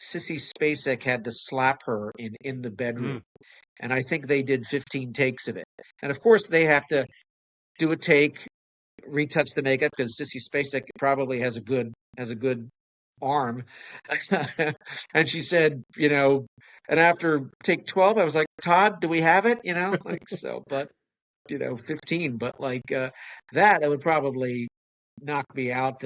Sissy Spacek had to slap her in the bedroom, Hmm. and I think they did 15 takes of it. And of course, they have to do a take, retouch the makeup because Sissy Spacek probably has a good arm. And she said, and after take 12, I was like, Todd, do we have it? Like so, but 15, but like that, it would probably knock me out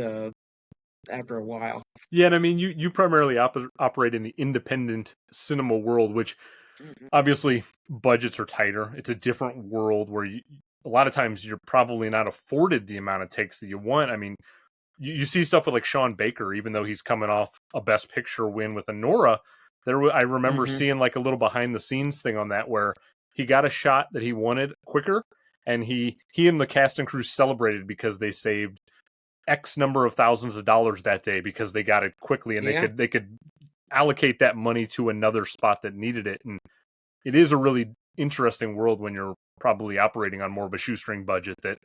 after a while. Yeah, and I mean, you primarily operate in the independent cinema world, which Mhm. obviously budgets are tighter. It's a different world where a lot of times you're probably not afforded the amount of takes that you want. I mean, you see stuff with like Sean Baker, even though he's coming off a Best Picture win with Anora. I remember Mhm. seeing like a little behind the scenes thing on that where he got a shot that he wanted quicker, and he and the cast and crew celebrated because they saved X number of thousands of dollars that day because they got it quickly, and they Yeah. could they could allocate that money to another spot that needed it. And it is a really interesting world when you're probably operating on more of a shoestring budget that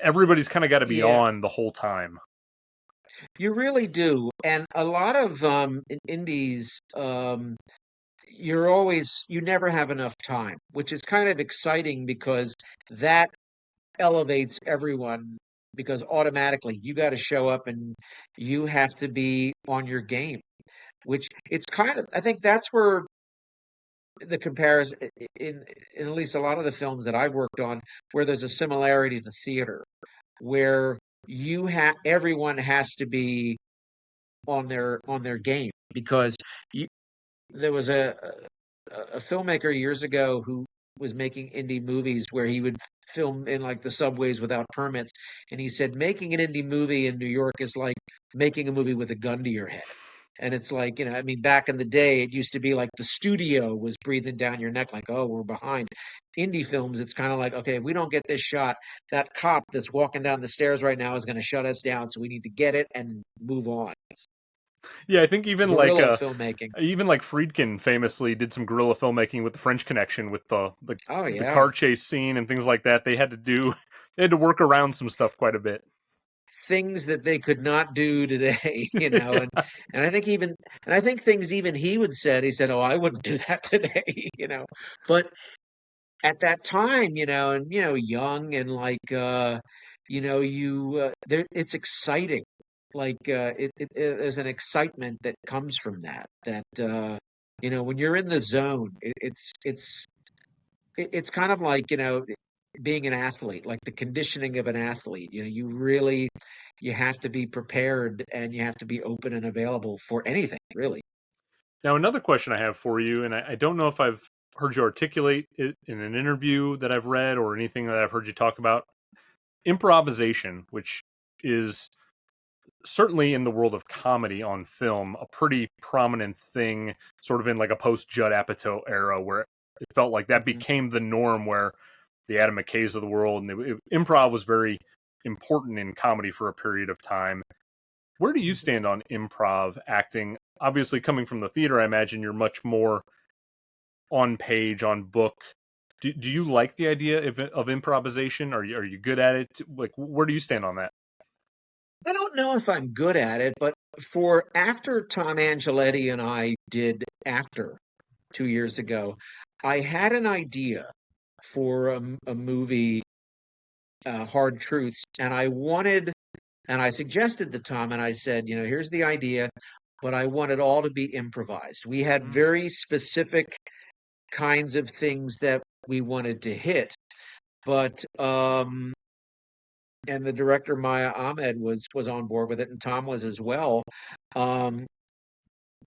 everybody's kind of got to be Yeah. on the whole time. You really do. And a lot of indies, you never have enough time, which is kind of exciting because that elevates everyone because automatically you got to show up and you have to be on your game, which it's kind of, I think that's where the comparison in at least a lot of the films that I've worked on, where there's a similarity to theater, where everyone has to be on their game because you, there was a filmmaker years ago who was making indie movies where he would film in like the subways without permits, and he said making an indie movie in New York is like making a movie with a gun to your head. And it's like, I mean, back in the day, it used to be like the studio was breathing down your neck, like, oh, we're behind. Indie films, it's kind of like, okay, if we don't get this shot, that cop that's walking down the stairs right now is going to shut us down. So we need to get it and move on. Yeah, I think even like Guerrilla filmmaking. even like Friedkin famously did some guerrilla filmmaking with the French Connection with Oh the yeah, car chase scene and things like that. They had to do they had to work around some stuff quite a bit. things that they could not do today, and I think even and I think things even he would said he said, "Oh, I wouldn't do that today," But at that time, and young and like you there it's exciting. Like there's an excitement that comes from that when you're in the zone, it's kind of like being an athlete, like the conditioning of an athlete. You have to be prepared and you have to be open and available for anything, really. Now, another question I have for you, and I don't know if I've heard you articulate it in an interview that I've read or anything that I've heard you talk about improvisation, which is certainly in the world of comedy on film a pretty prominent thing, sort of in like a post Judd Apatow era where it felt like that Mhm. became the norm, where the Adam McKays of the world and improv was very important in comedy for a period of time. Where do you Mhm. stand on improv acting? Obviously, coming from the theater, I imagine you're much more on page, on book. Do you like the idea of improvisation? Are you good at it? Like, where do you stand on that? I don't know if I'm good at it, but for after Tom Angeletti and I did After 2 years ago, I had an idea for a movie, Hard Truths, and I suggested to Tom, and I said, here's the idea, but I want it all to be improvised. We had very specific kinds of things that we wanted to hit, but and the director Maya Ahmed was on board with it, and Tom was as well. Um,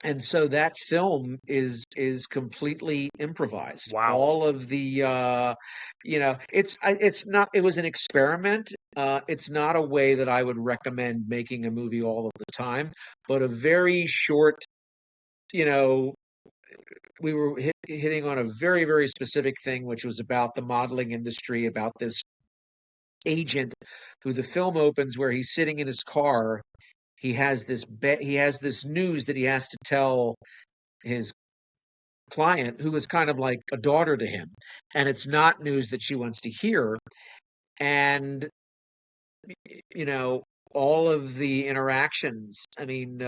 and so that film is completely improvised. Wow. All of the it's not it was an experiment. It's not a way that I would recommend making a movie all of the time, but a very short, you know, we were hitting on a very, very specific thing, which was about the modeling industry, about this agent who the film opens where he's sitting in his car. He has this news that he has to tell his client, who is kind of like a daughter to him, and it's not news that she wants to hear. And you know all of the interactions. I mean,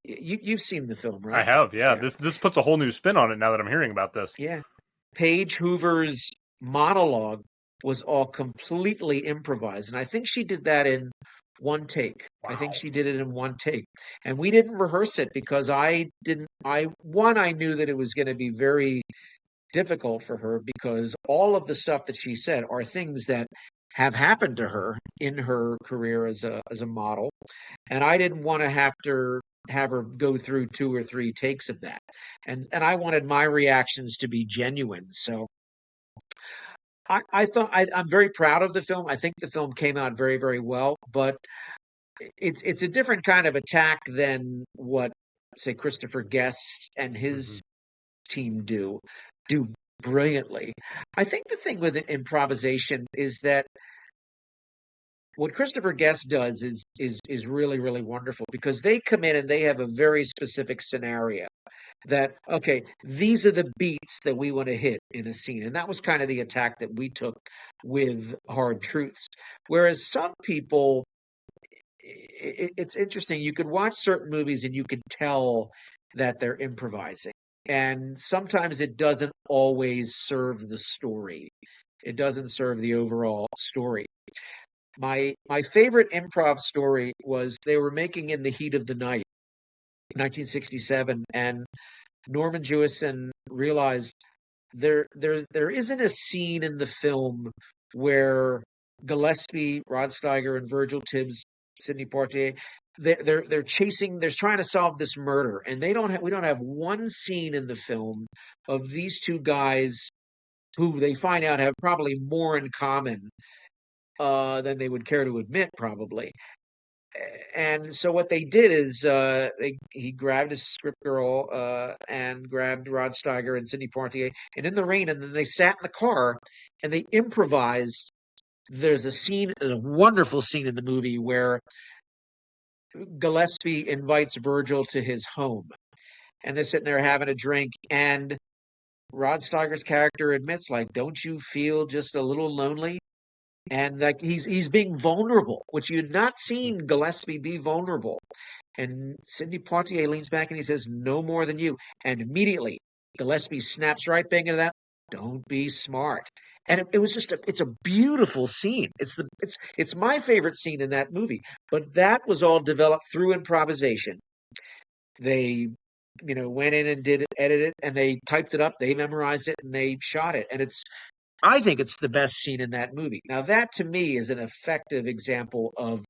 you've seen the film, I right? have, yeah. Yeah, This puts a whole new spin on it now that I'm hearing about this. yeah. Paige Hoover's monologue was all completely improvised. And I think she did that in one take. I think Wow. she did it in one take. And we didn't rehearse it because I knew that it was going to be very difficult for her because all of the stuff that she said are things that have happened to her in her career as a model, and I didn't want to have her go through two or three takes of that, and I wanted my reactions to be genuine. So I thought I'm very proud of the film. I think the film came out very, very well, but it's a different kind of attack than what, say, Christopher Guest and Hmm. his team do brilliantly. I think the thing with improvisation is that what Christopher Guest does is really, really wonderful because they come in and they have a very specific scenario that, okay, these are the beats that we want to hit in a scene. And that was kind of the attack that we took with Hard Truths. Whereas some people, it's interesting, you could watch certain movies and you could tell that they're improvising. And sometimes it doesn't always serve the story. It doesn't serve the overall story. My favorite improv story was they were making In the Heat of the Night, 1967, and Norman Jewison realized there isn't a scene in the film where Gillespie, Rod Steiger, and Virgil Tibbs, Sidney Poitier, they're chasing, they're trying to solve this murder, and we don't have one scene in the film of these two guys who they find out have probably more in common than they would care to admit, probably. And so what they did is he grabbed his script girl and grabbed Rod Steiger and Sidney Poitier, and in the rain, and then they sat in the car and they improvised. There's a wonderful scene in the movie where Gillespie invites Virgil to his home, and they're sitting there having a drink, and Rod Steiger's character admits, like, don't you feel just a little lonely? And like he's being vulnerable, which you'd not seen Gillespie be vulnerable. And Sidney Poitier leans back and he says, "No more than you." And immediately Gillespie snaps right back into that. Don't be smart. And it was just it's a beautiful scene. It's my favorite scene in that movie. But that was all developed through improvisation. They went in and did it, edited it, and they typed it up. They memorized it and they shot it. And I think it's the best scene in that movie. Now, that to me is an effective example of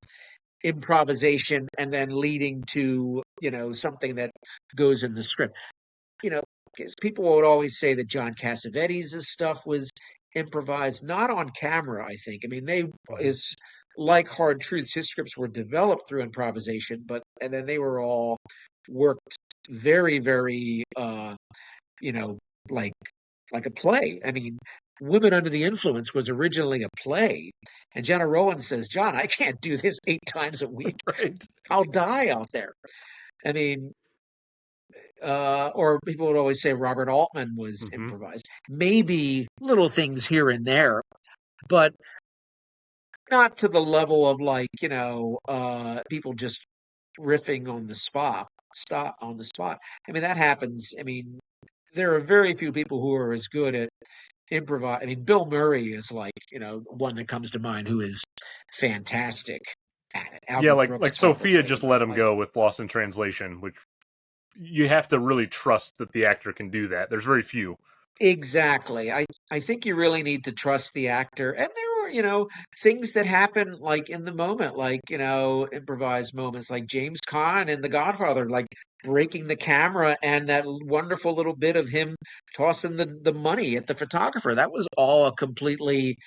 improvisation and then leading to, something that goes in the script. You know, 'Cause people would always say that John Cassavetes' stuff was improvised, not on camera, I think. I mean, Mhm. is like Hard Truths, his scripts were developed through improvisation, and then they were all worked very, very, you know, like like a play. I mean, Women Under the Influence was originally a play, and Jenna Rowan says, "John, I can't do this 8 times a week. Right. I'll die out there." I mean, or people would always say Robert Altman was Hmm. improvised. Maybe little things here and there, but not to the level of like, people just riffing on the spot, stop on the spot. I mean, that happens. I mean, there are very few people who are as good at improvise. I mean, Bill Murray is like, one that comes to mind who is fantastic at it. Yeah, Albert like Brooks Sophia probably, just let him like go with Lost in Translation, which you have to really trust that the actor can do that. There's very few. exactly. I think you really need to trust the actor. And there were, things that happen like in the moment, like, improvised moments like James Caan in The Godfather, like breaking the camera and that wonderful little bit of him tossing the money at the photographer. That was all a completely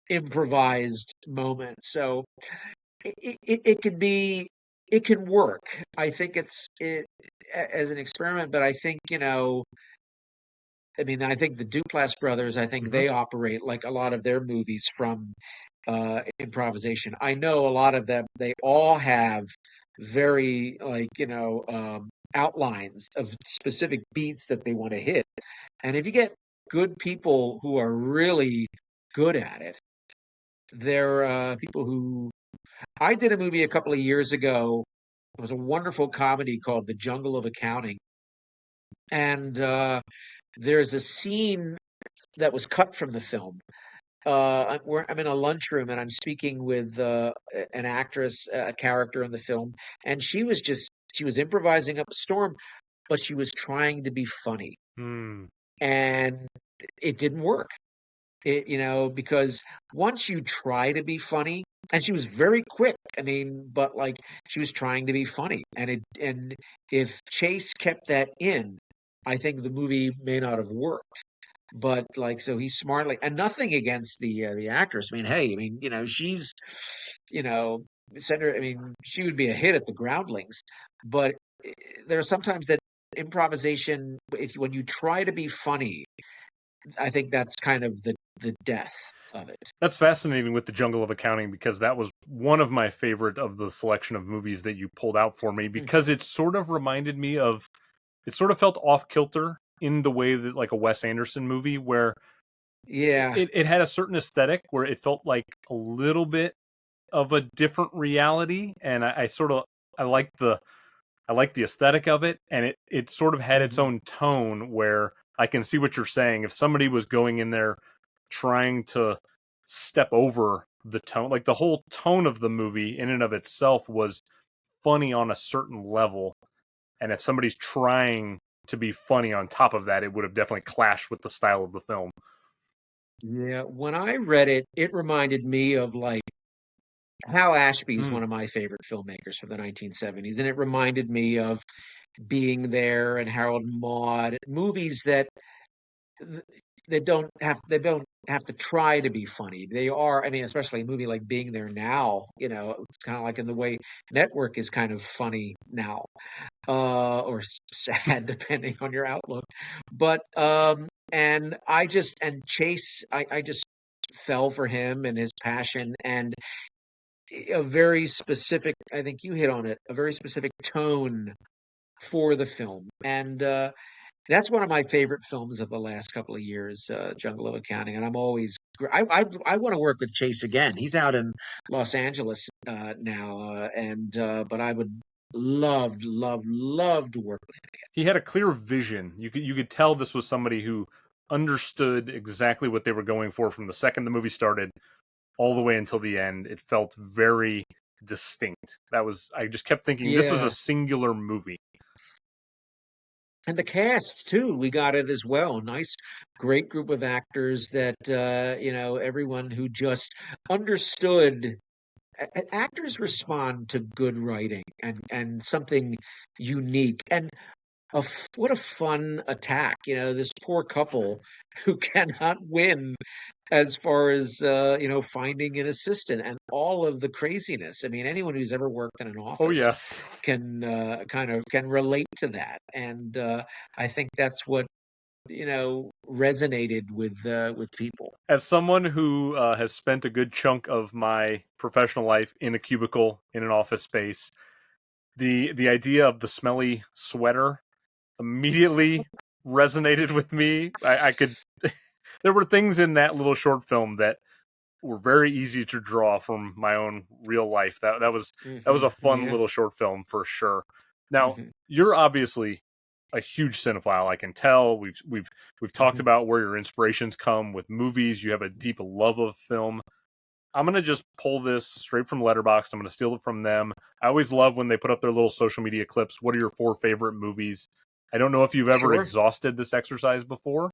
improvised moment. So it can be it can work. I think as an experiment, but I think I mean, I think the Duplass brothers, I think Hmm. they operate like a lot of their movies from improvisation. I know a lot of them, they all have very like, outlines of specific beats that they want to hit. And if you get good people who are really good at it, they're people who I did a movie a couple of years ago. It was a wonderful comedy called The Jungle of Accounting. And there's a scene that was cut from the film. I'm in a lunchroom and I'm speaking with an actress, a character in the film, and she was improvising up a storm, but she was trying to be funny, Hmm. and it didn't work. Because once you try to be funny, and she was very quick. I mean, but like she was trying to be funny, and if Chase kept that in, I think the movie may not have worked. But like, so he's smartly, and nothing against the actress. I mean, hey, I mean, she's, you know, send her. I mean, she would be a hit at the Groundlings. But there are sometimes that improvisation, if when you try to be funny, I think that's kind of the death of it. That's fascinating with the Jungle of Accounting because that was one of my favorite of the selection of movies that you pulled out for me Hmm. because it sort of reminded me of it sort of felt off kilter in the way that like a Wes Anderson movie where Yeah. it had a certain aesthetic where it felt like a little bit of a different reality and I sort of I like the I like the aesthetic of it and it sort of had its Hmm. own tone where I can see what you're saying if somebody was going in there trying to step over the tone like the whole tone of the movie in and of itself was funny on a certain level and if somebody's trying to be funny on top of that it would have definitely clashed with the style of the film. Yeah. When I read it, it reminded me of like Hal Ashby is Mm, one of my favorite filmmakers from the 1970s, and it reminded me of Being There and Harold and Maude, movies that don't have to try to be funny. They are, I mean, especially a movie like Being There Now, it's kind of like in the way Network is kind of funny now, or sad depending on your outlook. But and Chase, I just fell for him and his passion, and a very specific, I think you hit on it, a very specific tone for the film. And that's one of my favorite films of the last couple of years, Jungle of Accounting. And I'm always, I want to work with Chase again. He's out in Los Angeles now, but I would love to work with him He had a clear vision. You could tell this was somebody who understood exactly what they were going for from the second the movie started all the way until the end. It felt very distinct. I just kept thinking this is a again. Yeah. singular movie. And the cast too, we got it as well. Nice, great group of actors that everyone who just understood. Actors respond to good writing and something unique. And what a fun attack! This poor couple who cannot win as far as finding an assistant and all of the craziness. I mean, anyone who's ever worked in an Oh office yes. can kind of can relate to that, and I think that's what resonated with people. As someone who has spent a good chunk of my professional life in a cubicle in an office space, the idea of the smelly sweater immediately resonated with me. I could. There were things in that little short film that were very easy to draw from my own real life. That was a fun Yeah. little short film for sure. Now, hmm you're obviously a huge cinephile. I can tell. We've talked hmm about where your inspirations come with movies. You have a deep love of film. I'm gonna just pull this straight from Letterboxd. I'm gonna steal it from them. I always love when they put up their little social media clips. What are your 4 favorite movies? I don't know if you've ever Sure. exhausted this exercise before,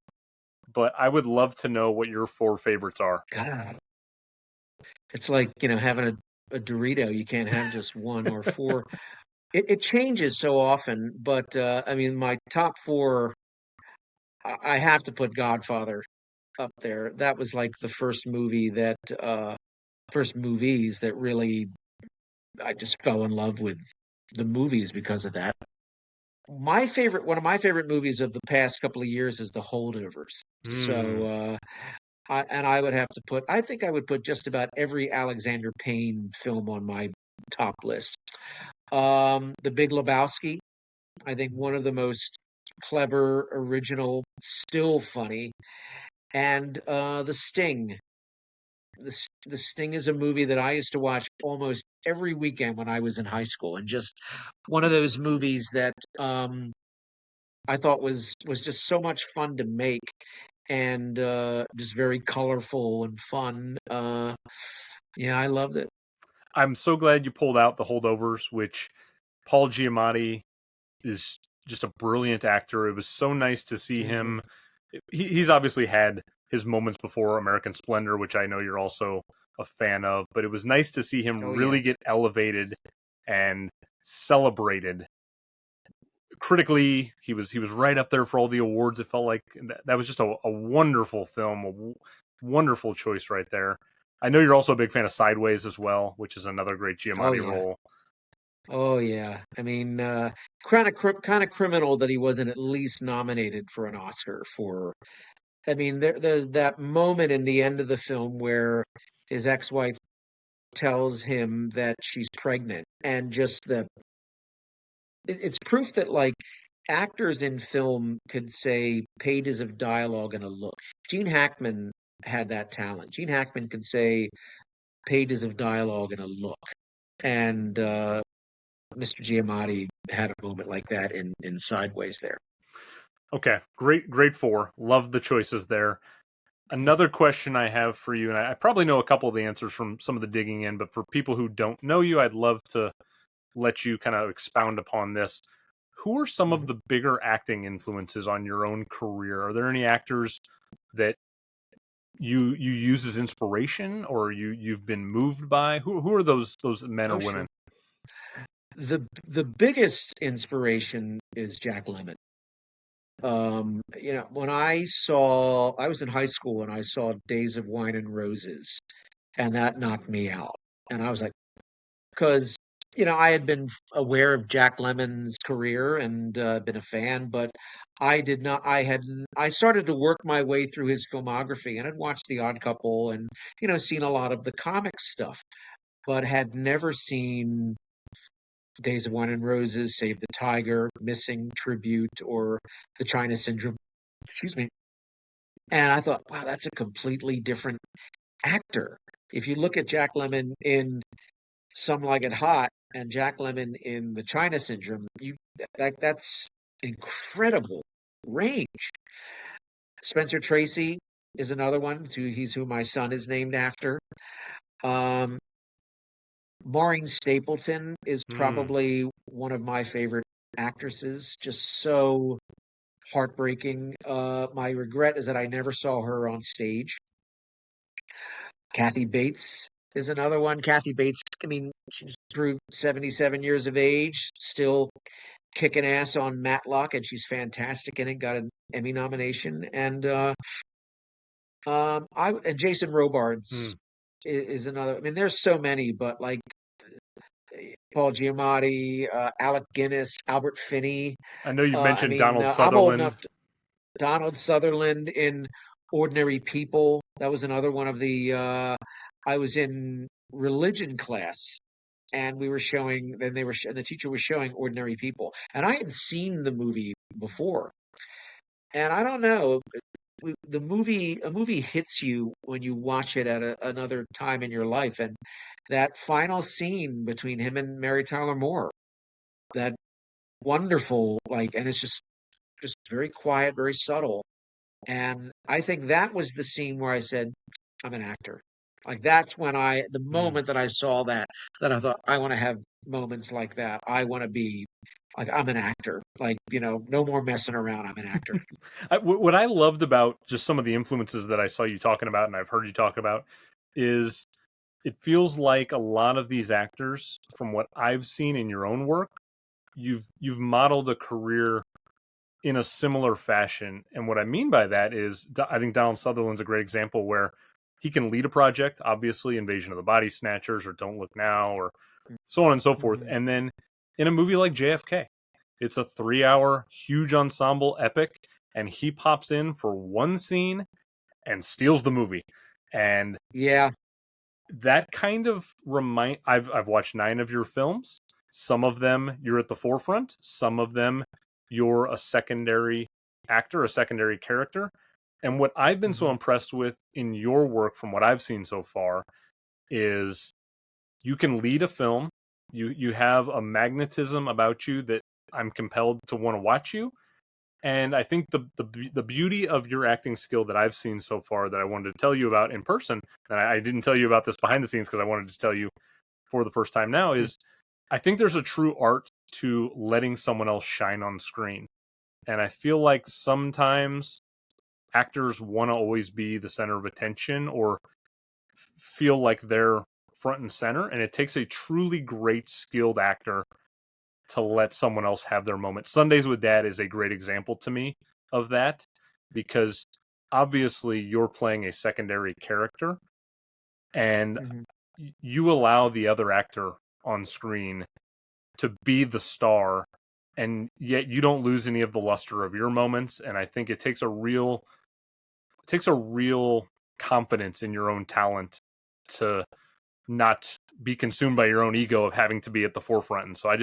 but I would love to know what your 4 favorites are. God, it's like having a Dorito. You can't have just one or four. It changes so often, but I mean, my top four. I have to put Godfather up there. That was like the first movies that really I just fell in love with the movies because of that. One of my favorite movies of the past couple of years is The Holdovers. So, Hmm. I would have to I think I would put just about every Alexander Payne film on my top list. The Big Lebowski, I think one of the most clever, original, still funny, and The Sting. The Sting is a movie that I used to watch almost every weekend when I was in high school, and just one of those movies that I thought was just so much fun to make, and just very colorful and fun. Yeah, I loved it. I'm so glad you pulled out The Holdovers, which Paul Giamatti is just a brilliant actor. It was so nice to see hmm him. He's obviously had his moments before American Splendor, which I know you're also a fan of, but it was nice to see him Oh yeah. really get elevated and celebrated. Critically, he was right up there for all the awards. It felt like that was just a wonderful film, wonderful choice right there. I know you're also a big fan of Sideways as well, which is another great Oh Giamatti yeah. role. Oh yeah. I mean, kind of criminal that he wasn't at least nominated for an Oscar for. I mean, there's that moment in the end of the film where his ex-wife tells him that she's pregnant, and just it's proof that like actors in film could say pages of dialogue in a look. Gene Hackman had that talent. Gene Hackman could say pages of dialogue in a look, and Mr. Giamatti had a moment like that in Sideways there. Okay, great 4. Love the choices there. Another question I have for you, and I probably know a couple of the answers from some of the digging in, but for people who don't know you, I'd love to let you kind of expound upon this. Who are some of Mhm. the bigger acting influences on your own career? Are there any actors that you use as inspiration, or you've been moved by? Who are those men or Oh, women? sure. The biggest inspiration is Jack Lemmon. When I was in high school and I saw Days of Wine and Roses, and that knocked me out. And I was like, because I had been aware of Jack Lemmon's career and been a fan, but I did not. I started to work my way through his filmography, and I'd watched The Odd Couple and seen a lot of the comic stuff. but had never seen Days of Wine and Roses, Save the Tiger, Missing, Tribute, or The China Syndrome. Excuse me. And I thought, wow, that's a completely different actor. If you look at Jack Lemmon in Some Like It Hot and Jack Lemmon in The China Syndrome, that's incredible range. Spencer Tracy is another one. He's who my son is named after. Um, Maureen Stapleton is Mm. probably one of my favorite actresses. Just so heartbreaking. My regret is that I never saw her on stage. Kathy Bates is another one. Kathy Bates, I mean, she's through 77 years of age, still kicking ass on Matlock, and she's fantastic in it. Got an Emmy nomination, and Jason Robards Mm. is another. I mean, there's so many, but like Paul Giamatti, Alec Guinness, Albert Finney. I know you mentioned Donald I'm old enough. Sutherland. Donald Sutherland in Ordinary People. That was another one of the. I was in religion class, and we were showing. Then they were, and the teacher was showing Ordinary People, and I had seen the movie before, and I don't know. A movie hits you when you watch it at another time in your life, and that final scene between him and Mary Tyler Moore, that wonderful, like, and it's just very quiet, very subtle. And I think that was the scene where I said, I'm an actor. Like that's when the Mm. moment that I saw that I thought, I want to have moments like that. I want to be like, I'm an actor. Like, no more messing around. I'm an actor. What I loved about just some of the influences that I saw you talking about and I've heard you talk about is it feels like a lot of these actors, from what I've seen in your own work, you've modeled a career in a similar fashion. And what I mean by that is, I think Donald Sutherland's a great example where he can lead a project, obviously, Invasion of the Body Snatchers or Don't Look Now or so on and so forth. Mhm. And then in a movie like JFK, it's a 3 hour, huge ensemble epic, and he pops in for one scene and steals the movie. And Yeah. that kind of I've watched 9 of your films. Some of them you're at the forefront, some of them you're a secondary actor, a secondary character. And what I've been so Mhm. impressed with in your work from what I've seen so far is you can lead a film. You have a magnetism about you that I'm compelled to want to watch you. And I think the beauty of your acting skill that I've seen so far that I wanted to tell you about in person, and I didn't tell you about this behind the scenes because I wanted to tell you for the first time now, Mm. is I think there's a true art to letting someone else shine on screen. And I feel like sometimes actors want to always be the center of attention or feel like they're front and center. And it takes a truly great, skilled actor to let someone else have their moment. Sundays with Dad is a great example to me of that because obviously you're playing a secondary character and Mhm. you allow the other actor on screen to be the star and yet you don't lose any of the luster of your moments. And I think it takes a real confidence in your own talent to not be consumed by your own ego of having to be at the forefront. And so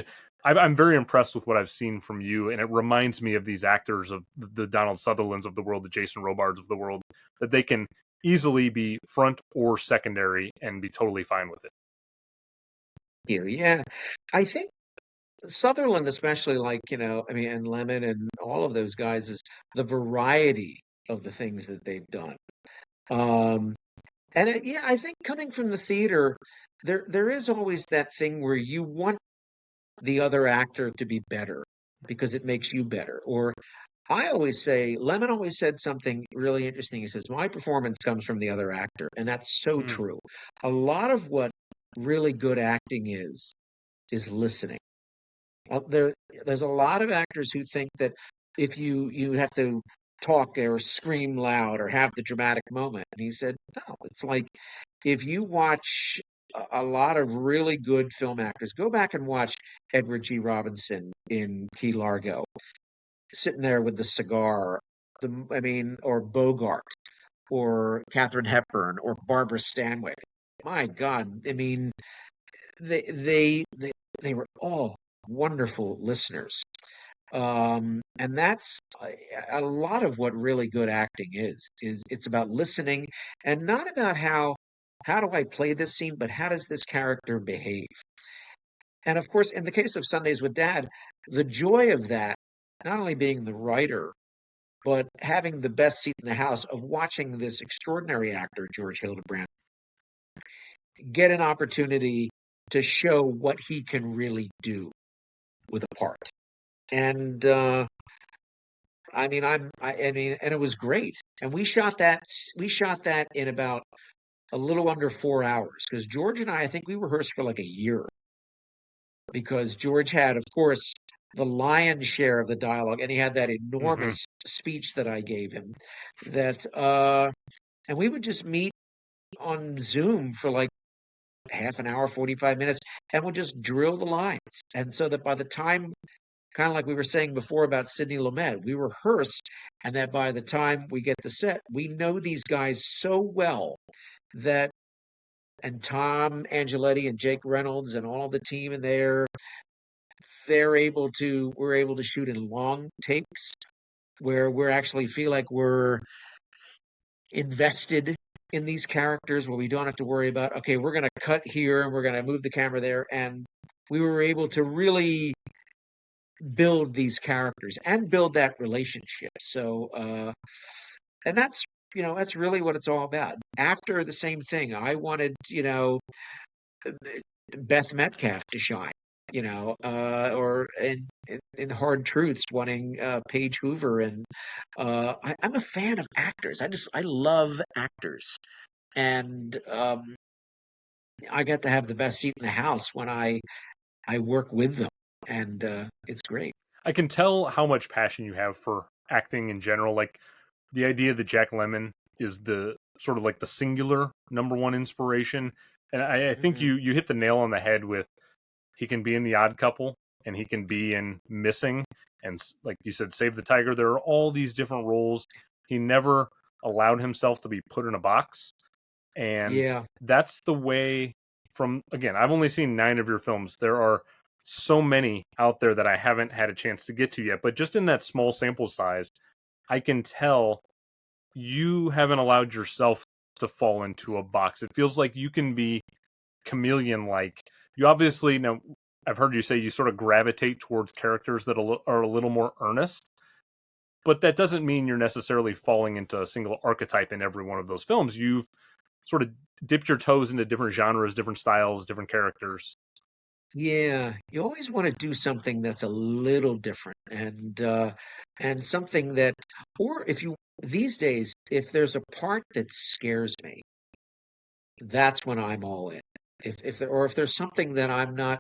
I'm very impressed with what I've seen from you, and it reminds me of these actors of the Donald Sutherlands of the world, the Jason Robards of the world, that they can easily be front or secondary and be totally fine with it. Yeah. I think Sutherland, especially, like, I mean, and Lemon and all of those guys, is the variety of the things that they've done. Um, yeah, I think coming from the theater, there is always that thing where you want the other actor to be better because it makes you better. Or I always say, Lemon always said something really interesting. He says, my performance comes from the other actor. And that's so Mm, true. A lot of what really good acting is listening. There's a lot of actors who think that if you have to talk or scream loud or have the dramatic moment. And he said, no, it's like if you watch a lot of really good film actors, go back and watch Edward G. Robinson in Key Largo, sitting there with the cigar, or Bogart, or Katharine Hepburn, or Barbara Stanwyck. My God, I mean, they were all wonderful listeners. And that's a lot of what really good acting is it's about listening and not about how do I play this scene, but how does this character behave? And of course, in the case of Sundays with Dad, the joy of that, not only being the writer, but having the best seat in the house of watching this extraordinary actor, George Hildebrand, get an opportunity to show what he can really do with a part. And I mean, and it was great. And we shot that in about a little under 4 hours because George and I think we rehearsed for like a year because George had, of course, the lion's share of the dialogue, and he had that Hmm. enormous speech that I gave him. That and we would just meet on Zoom for like half an hour, 45 minutes, and we'll just drill the lines. And so that by the time, kind of like we were saying before about Sidney Lumet, we rehearse, and that by the time we get the set, we know these guys so well that, and Tom Angeletti and Jake Reynolds and all the team in there, we're able to shoot in long takes where we're actually feel like we're invested in these characters where we don't have to worry about, okay, we're going to cut here and we're going to move the camera there. And we were able to really build these characters and build that relationship. So, and that's, that's really what it's all about. After the same thing, I wanted, Beth Metcalf to shine, or in Hard Truths, wanting Paige Hoover. And I'm a fan of actors. I love actors. And I get to have the best seat in the house when I work with them, and it's great. I can tell how much passion you have for acting in general. Like the idea that Jack Lemmon is the sort of like the singular number one inspiration, and I think Hmm. you hit the nail on the head with he can be in The Odd Couple and he can be in Missing, and like you said, Save the Tiger. There are all these different roles. He never allowed himself to be put in a box, and Yeah, that's the way. From again, I've only seen 9 of your films. There are so many out there that I haven't had a chance to get to yet, but just in that small sample size, I can tell you haven't allowed yourself to fall into a box. It feels like you can be chameleon like. You obviously know, I've heard you say you sort of gravitate towards characters that are a little more earnest, but that doesn't mean you're necessarily falling into a single archetype in every one of those films. You've sort of dipped your toes into different genres, different styles, different characters. yeah. You always want to do something that's a little different, and something that, or if you these days, if there's a part that scares me, that's when I'm all in. If there's something that I'm not,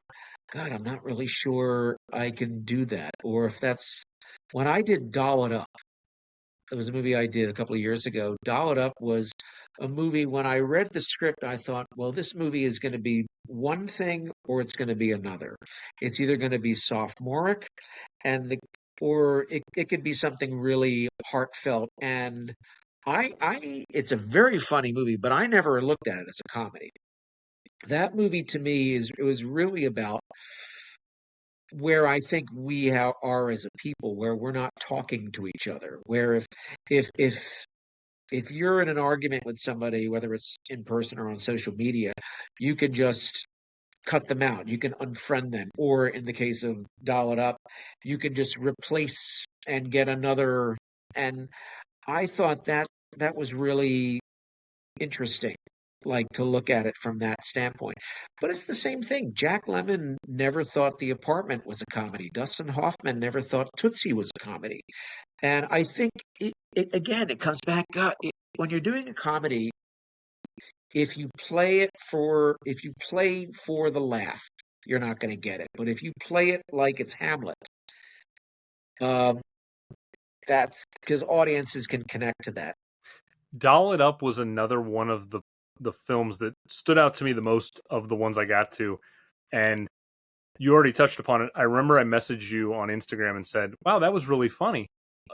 God, I'm not really sure I can do that, or if that's when I did Doll It Up. It was a movie I did a couple of years ago. Doll It Up was a movie when I read the script, I thought, well, this movie is going to be one thing or it's going to be another. It's either going to be sophomoric and it could be something really heartfelt. And it's a very funny movie, but I never looked at it as a comedy. That movie to me it was really about where I think are as a people, where we're not talking to each other, where if if if you're in an argument with somebody, whether it's in person or on social media, you can just cut them out. You can unfriend them. Or in the case of Dial It Up, you can just replace and get another. And I thought that was really interesting, like to look at it from that standpoint. But it's the same thing. Jack Lemmon never thought The Apartment was a comedy. Dustin Hoffman never thought Tootsie was a comedy. And I think it comes back. When you're doing a comedy, if you play for the laugh, you're not going to get it. But if you play it like it's Hamlet, um, that's because audiences can connect to that. Doll It Up was another one of the films that stood out to me the most of the ones I got to, and you already touched upon it. I remember I messaged you on Instagram and said, "Wow, that was really funny."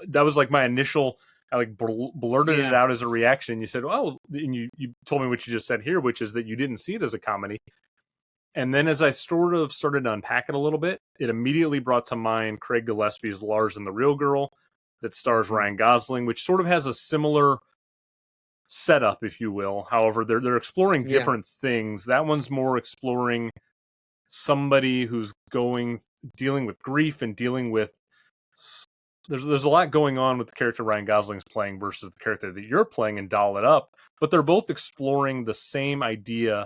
That was like my initial. I like blurted it Yeah, out as a reaction. You said, "Oh," and you told me what you just said here, which is that you didn't see it as a comedy. And then as I sort of started to unpack it a little bit, it immediately brought to mind Craig Gillespie's Lars and the Real Girl that stars Hmm. Ryan Gosling, which sort of has a similar setup, if you will. However, they're exploring Yeah. different things. That one's more exploring somebody who's dealing with grief and dealing with there's a lot going on with the character Ryan Gosling's playing versus the character that you're playing and Doll It Up, but they're both exploring the same idea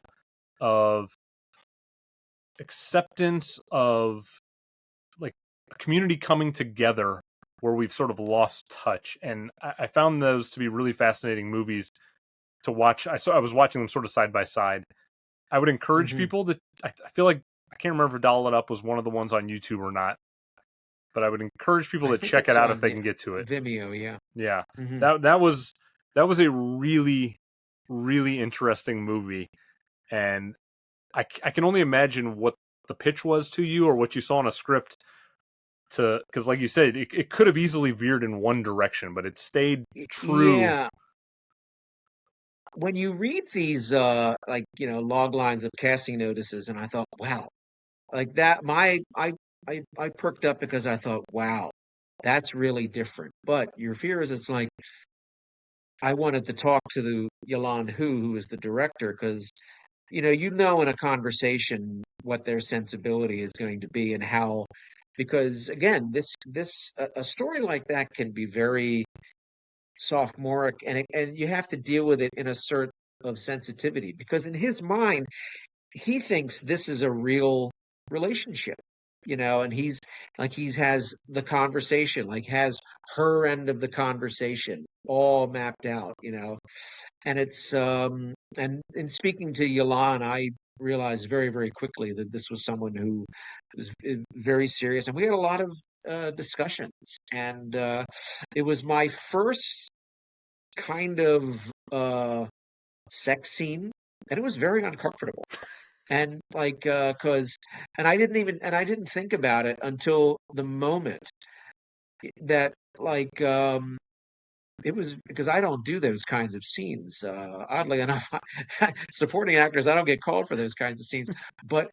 of acceptance of like a community coming together where we've sort of lost touch. And I found those to be really fascinating movies to watch. I was watching them sort of side by side. I would encourage Hmm. people to. I feel like I can't remember if Doll It Up was one of the ones on YouTube or not, but I would encourage people I to think check it it's out if on they can get to it. Vimeo. Yeah. Yeah, Hmm. that was a really really interesting movie, and I can only imagine what the pitch was to you or what you saw in a script to because like you said it could have easily veered in one direction but it stayed true. Yeah. When you read these, like, log lines of casting notices, and I thought, wow, like that, I perked up because I thought, wow, that's really different. But your fear is, it's like, I wanted to talk to the Yolande who is the director, because in a conversation what their sensibility is going to be and how, because again, a story like that can be very sophomoric, and you have to deal with it in a sort of sensitivity, because in his mind he thinks this is a real relationship, and he's has the conversation, like has her end of the conversation all mapped out, and it's and in speaking to Yalan, I realized very, very quickly that this was someone who was very serious, and we had a lot of discussions, and it was my first kind of sex scene, and it was very uncomfortable. And like, cause, and I didn't think about it until the moment that, like, it was because I don't do those kinds of scenes. Oddly enough, supporting actors, I don't get called for those kinds of scenes, but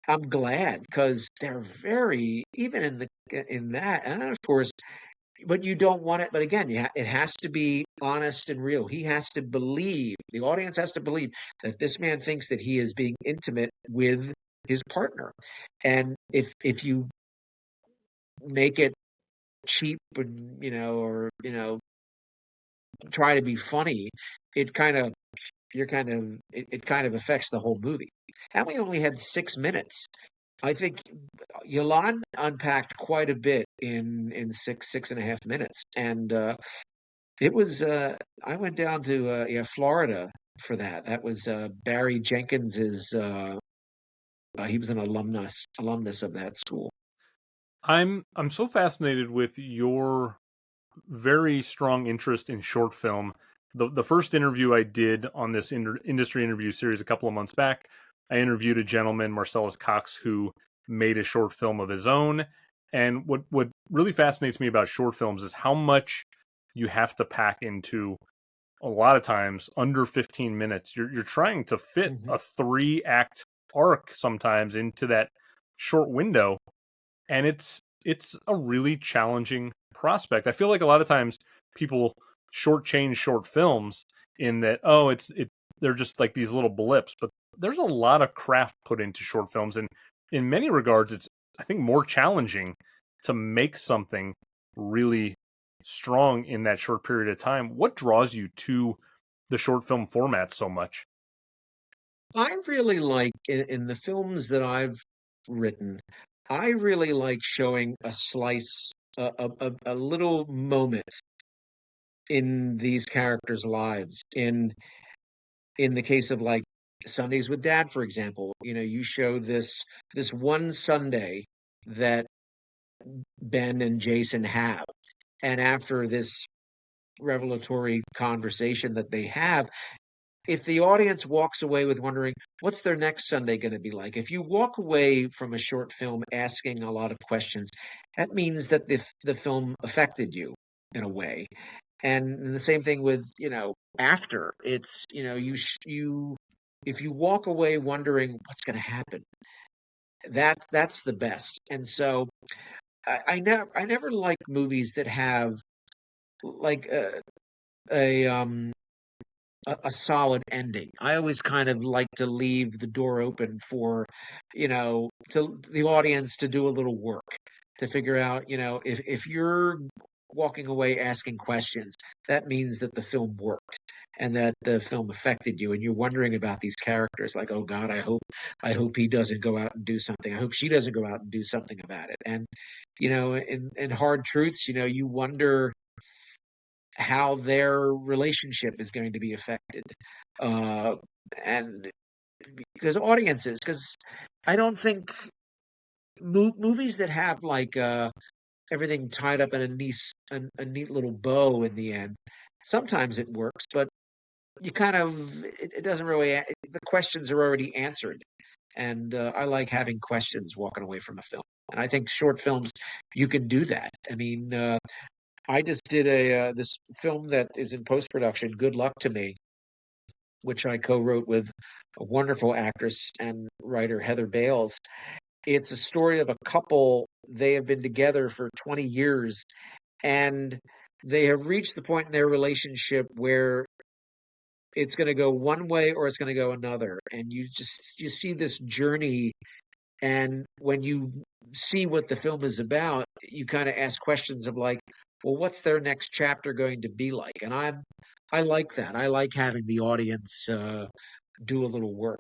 I'm glad, because they're very, even in that, and of course, but you don't want it. But again, it has to be honest and real. He has to believe, the audience has to believe that this man thinks that he is being intimate with his partner. And if you make it cheap, and or try to be funny, it kind of it kind of affects the whole movie. And we only had 6 minutes. I think Yolan unpacked quite a bit in 6.5 minutes, and it was. I went down to yeah, Florida for that. That was Barry Jenkins's. He was an alumnus of that school. I'm so fascinated with your very strong interest in short film. The first interview I did on this industry interview series a couple of months back, I interviewed a gentleman, Marcellus Cox, who made a short film of his own. And what really fascinates me about short films is how much you have to pack into a lot of times under 15 minutes. You're trying to fit Hmm. a 3 act arc sometimes into that short window, and it's a really challenging prospect. I feel like a lot of times people shortchange short films in that they're just like these little blips, but there's a lot of craft put into short films, and in many regards, it's I think more challenging to make something really strong in that short period of time. What draws you to the short film format so much? I really like in the films that I've written. I really like showing a slice, a little moment in these characters' lives. In the case of, like, Sundays with Dad, for example, you show this one Sunday that Ben and Jason have, and after this revelatory conversation that they have, if the audience walks away with wondering what's their next Sunday going to be like, if you walk away from a short film asking a lot of questions, that means that the film affected you in a way. And the same thing with, after, it's, you if you walk away wondering what's going to happen, that's the best. And so I never like movies that have like a um a solid ending. I always kind of like to leave the door open for, to the audience to do a little work to figure out, if you're walking away asking questions, that means that the film worked and that the film affected you and you're wondering about these characters like, oh God, I hope he doesn't go out and do something. I hope she doesn't go out and do something about it. And, in Hard Truths, you wonder how their relationship is going to be affected. Uh, and because I don't think movies that have like everything tied up in a neat little bow in the end, sometimes it works, but you kind of it doesn't really. The questions are already answered, and I like having questions walking away from a film. And I think short films, you can do that. I mean, I just did a this film that is in post production, Good Luck to Me, which I co-wrote with a wonderful actress and writer, Heather Bales. It's a story of a couple. They have been together for 20 years, and they have reached the point in their relationship where it's going to go one way or it's going to go another. And you see this journey, and when you see what the film is about, you kind of ask questions of like, well, what's their next chapter going to be like? And I like that. I like having the audience do a little work.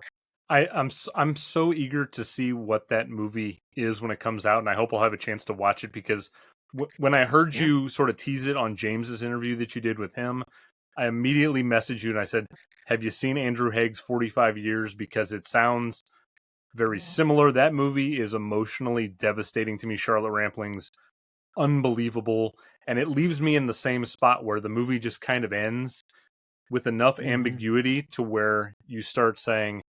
I'm so eager to see what that movie is when it comes out, and I hope I'll have a chance to watch it because when I heard Yeah. you sort of tease it on James's interview that you did with him, I immediately messaged you and I said, "Have you seen Andrew Haig's 45 Years?" Because it sounds very similar. That movie is emotionally devastating to me. Charlotte Rampling's unbelievable, and it leaves me in the same spot where the movie just kind of ends with enough Hmm. ambiguity to where you start saying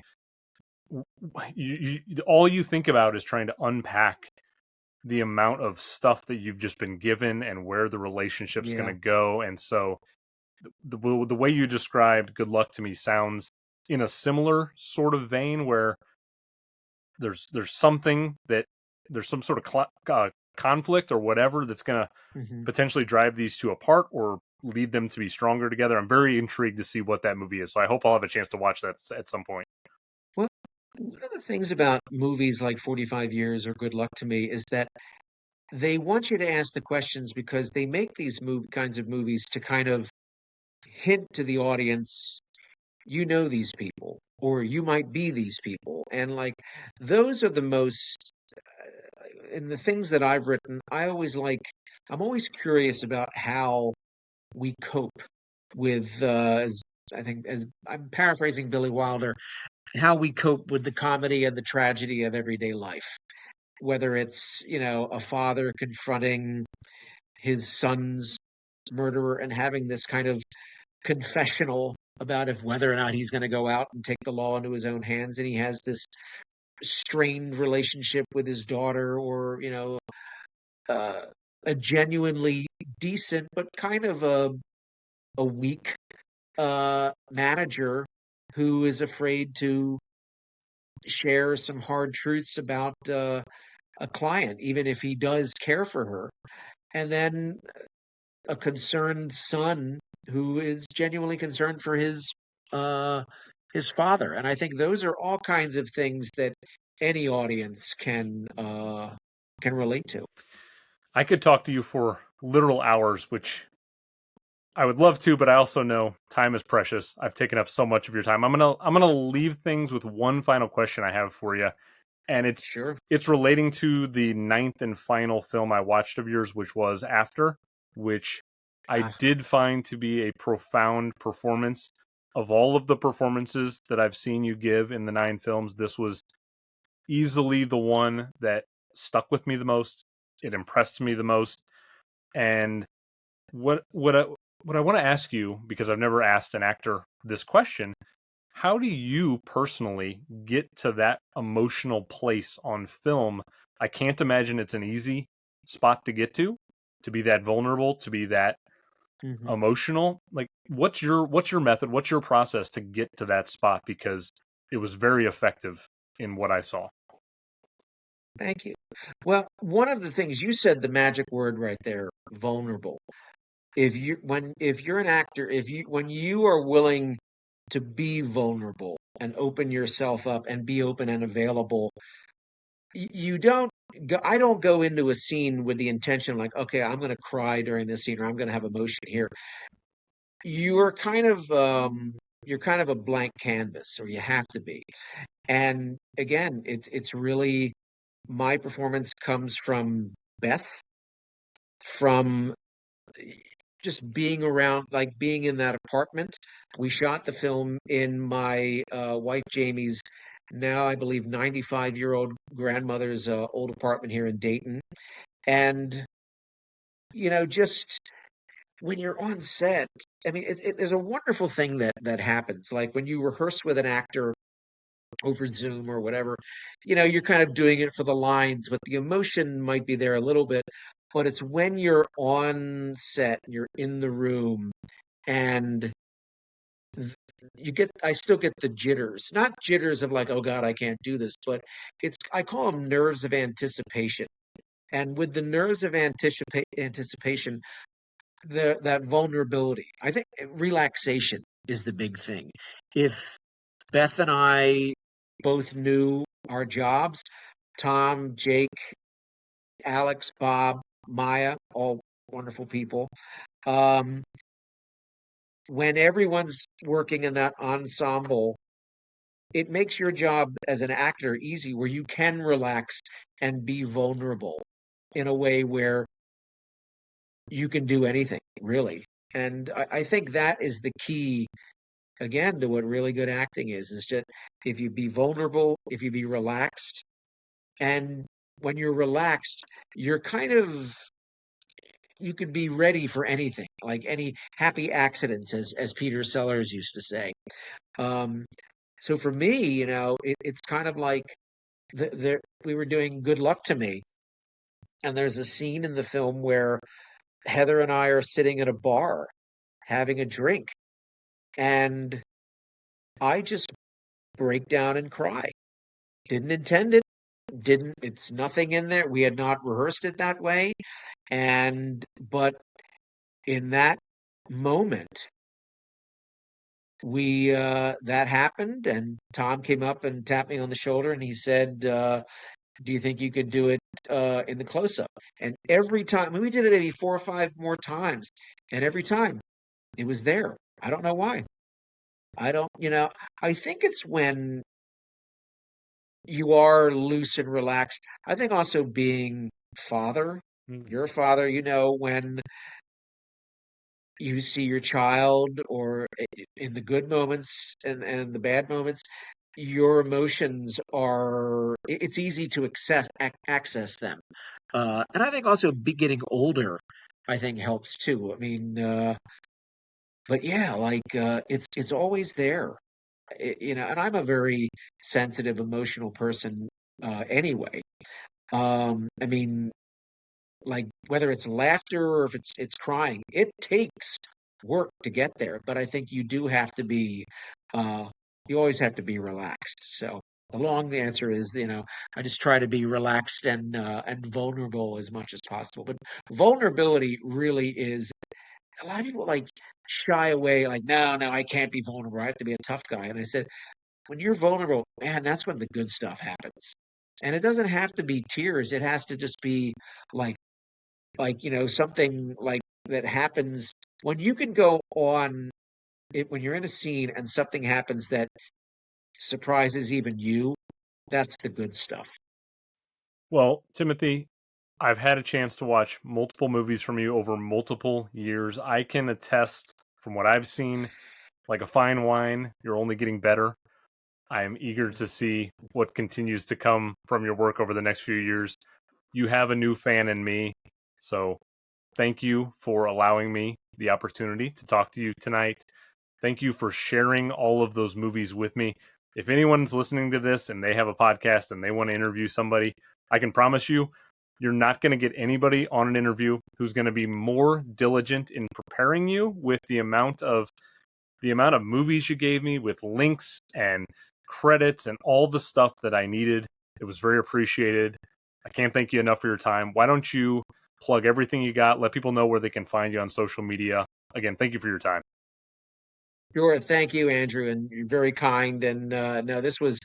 all you think about is trying to unpack the amount of stuff that you've just been given and where the relationship's going Yeah. to go. And so the way you described Good Luck to Me sounds in a similar sort of vein where there's something that there's some sort of conflict or whatever that's going to Hmm. potentially drive these two apart or lead them to be stronger together. I'm very intrigued to see what that movie is. So I hope I'll have a chance to watch that at some point. Well, one of the things about movies like 45 Years or Good Luck to Me is that they want you to ask the questions because they make these kinds of movies to kind of hint to the audience, you know these people, or you might be these people. And like those are the most, in the things that I've written, I'm always curious about how we cope with, as I'm paraphrasing Billy Wilder, how we cope with the comedy and the tragedy of everyday life. Whether it's, a father confronting his son's murderer and having this kind of confessional about if whether or not he's going to go out and take the law into his own hands, and he has this strained relationship with his daughter, or uh, a genuinely decent but kind of a weak manager who is afraid to share some hard truths about a client, even if he does care for her. And then a concerned son who is genuinely concerned for uh his father. And I think those are all kinds of things that any audience can relate to. I could talk to you for literal hours, which I would love to, but I also know time is precious. I've taken up so much of your time. I'm gonna leave things with one final question I have for you, and Sure. it's relating to the ninth and final film I watched of yours, which was After, which I Ah, did find to be a profound performance. Of all of the performances that I've seen you give in the nine films, this was easily the one that stuck with me the most. It impressed me the most, and what what I, what I want to ask you, because I've never asked an actor this question, how do you personally get to that emotional place on film? I can't imagine it's an easy spot to get to be that vulnerable, to be that mhm. emotional. Like what's your method? What's your process to get to that spot? Because it was very effective in what I saw. Thank you. Well, one of the things you said, the magic word right there, vulnerable. If you're an actor, if you when you are willing to be vulnerable and open yourself up and be open and available, you don't go, I don't go into a scene with the intention like, okay, I'm going to cry during this scene or I'm going to have emotion here. You're kind of you're kind of a blank canvas, or you have to be. And again, it's really my performance comes from Beth, from just being around, like being in that apartment. We shot the film in my wife Jamie's, now I believe 95-year-old grandmother's old apartment here in Dayton. And, just when you're on set, I mean, there's a wonderful thing that happens. Like when you rehearse with an actor over Zoom or whatever, you're kind of doing it for the lines, but the emotion might be there a little bit. But it's when you're on set, you're in the room, and I still get the jitters, not jitters of like, oh God, I can't do this, but I call them nerves of anticipation. And with the nerves of anticipation, that vulnerability, I think relaxation is the big thing. If Beth and I both knew our jobs, Tom, Jake, Alex, Bob, Maya, all wonderful people. Um, when everyone's working in that ensemble, it makes your job as an actor easy, where you can relax and be vulnerable in a way where you can do anything, really. And I think that is the key, again, to what really good acting is just if you be vulnerable, if you be relaxed, and when you're relaxed, you're kind of you could be ready for anything, like any happy accidents, as Peter Sellers used to say. Um, so for me, it's kind of like we were doing Good Luck to Me, and there's a scene in the film where Heather and I are sitting at a bar having a drink, and I just break down and cry. Didn't intend it. Didn't. It's nothing in there. We had not rehearsed it that way, but in that moment, we that happened, and Tom came up and tapped me on the shoulder, and he said, do you think you could do it in the close-up? And every time, I mean, we did it maybe 4 or 5 more times, and every time it was there. I don't know why. I don't, I think it's when you are loose and relaxed. I think also being father, your father, when you see your child, or in the good moments and the bad moments, your emotions it's easy to access them. And I think also getting older, I think helps too. I mean, but yeah, like, it's always there. And I'm a very sensitive, emotional person, anyway. I mean, like whether it's laughter or if it's crying, it takes work to get there. But I think uh, you always have to be relaxed. So the long answer is, I just try to be relaxed and vulnerable as much as possible. But vulnerability really is, a lot of people like shy away, like, no, no, I can't be vulnerable. I have to be a tough guy. And I said, when you're vulnerable, man, that's when the good stuff happens. And it doesn't have to be tears. It has to just be like something like that happens when you can go on it, when you're in a scene and something happens that surprises even you. That's the good stuff. Well, Timothy, I've had a chance to watch multiple movies from you over multiple years. I can attest from what I've seen, like a fine wine, you're only getting better. I am eager to see what continues to come from your work over the next few years. You have a new fan in me. So thank you for allowing me the opportunity to talk to you tonight. Thank you for sharing all of those movies with me. If anyone's listening to this and they have a podcast and they want to interview somebody, I can promise you, you're not going to get anybody on an interview who's going to be more diligent in preparing you with the amount of movies you gave me, with links and credits and all the stuff that I needed. It was very appreciated. I can't thank you enough for your time. Why don't you plug everything you got? Let people know where they can find you on social media. Again, thank you for your time. Sure, thank you, Andrew, and you're very kind. And no, this was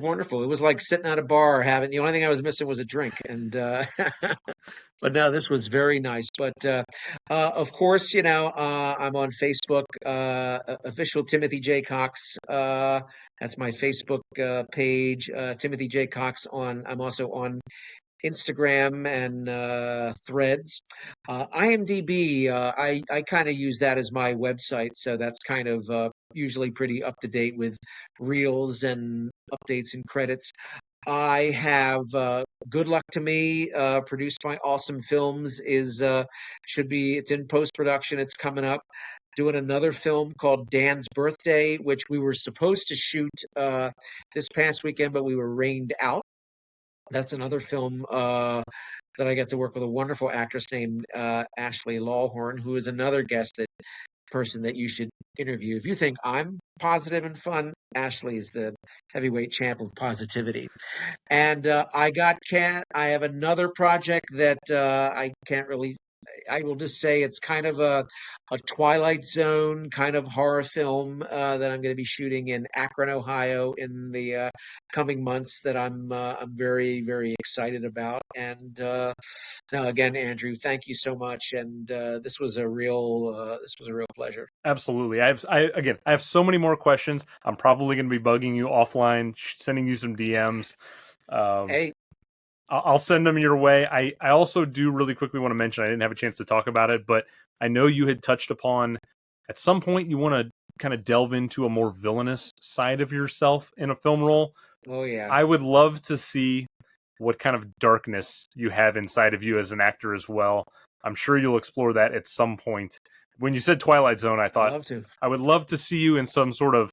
wonderful. It was like sitting at a bar having the only thing I was missing was a drink, and but no, this was very nice. But of course, I'm on Facebook, official Timothy J. Cox. That's my Facebook page, Timothy J. Cox. I'm also on Instagram and Threads. IMDb, I kind of use that as my website, so that's kind of usually pretty up to date with reels and updates and credits. I have Good Luck to Me, produced by Awesome Films, is should be it's in post production. It's coming up. Doing another film called Dan's Birthday, which we were supposed to shoot this past weekend, but we were rained out. That's another film that I get to work with a wonderful actress named Ashley Lawhorn, who is another person that you should interview. If you think I'm positive and fun, Ashley is the heavyweight champ of positivity. And I have another project that I can't really. I will just say it's kind of a Twilight Zone kind of horror film that I'm going to be shooting in Akron, Ohio, in the coming months. That I'm very very excited about. And now again, Andrew, thank you so much. And this was a real pleasure. Absolutely. I have so many more questions. I'm probably going to be bugging you offline, sending you some DMs. Um, Hey, I'll send them your way. I also do really quickly want to mention, I didn't have a chance to talk about it, but I know you had touched upon at some point you want to kind of delve into a more villainous side of yourself in a film role. oh yeah, I would love to see what kind of darkness you have inside of you as an actor as well. I'm sure you'll explore that at some point. When you said Twilight Zone, I I'd thought love to. I would love to see you in some sort of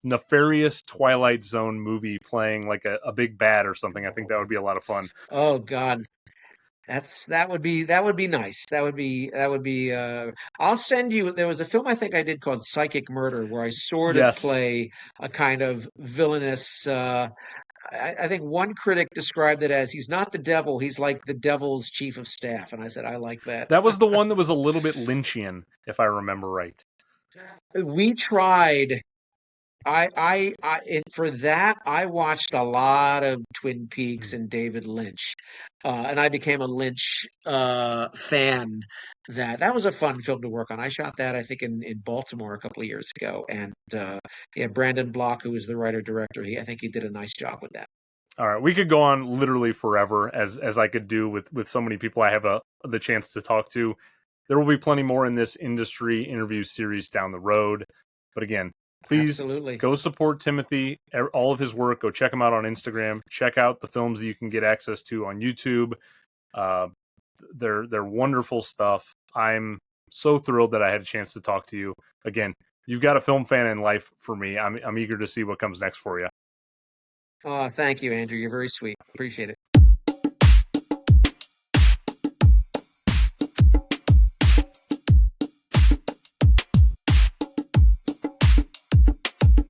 nefarious Twilight Zone movie playing like a big bad or something. I think that would be a lot of fun. Oh God, that would be nice. That would be I'll send you there was a film I think I did called Psychic Murder where I sort of Yes. play a kind of villainous I think one critic described it as he's not the devil, he's like the devil's chief of staff. And I said, I like that. That was the one that was a little bit Lynchian, if I remember right. We tried for that, I watched a lot of Twin Peaks Mm. and David Lynch, and I became a Lynch fan. That was a fun film to work on. I shot that, I think, in Baltimore a couple of years ago, and yeah, Brandon Block, who was the writer director, I think he did a nice job with that. All right, we could go on literally forever, as I could do with so many people I have the chance to talk to. There will be plenty more in this industry interview series down the road. But again, please Absolutely. go support Timothy, all of his work. Go check him out on Instagram. Check out the films that you can get access to on YouTube. Uh, they're wonderful stuff. I'm so thrilled that I had a chance to talk to you. Again, you've got a film fan in life for me. I'm eager to see what comes next for you. Thank you, Andrew. You're very sweet. Appreciate it.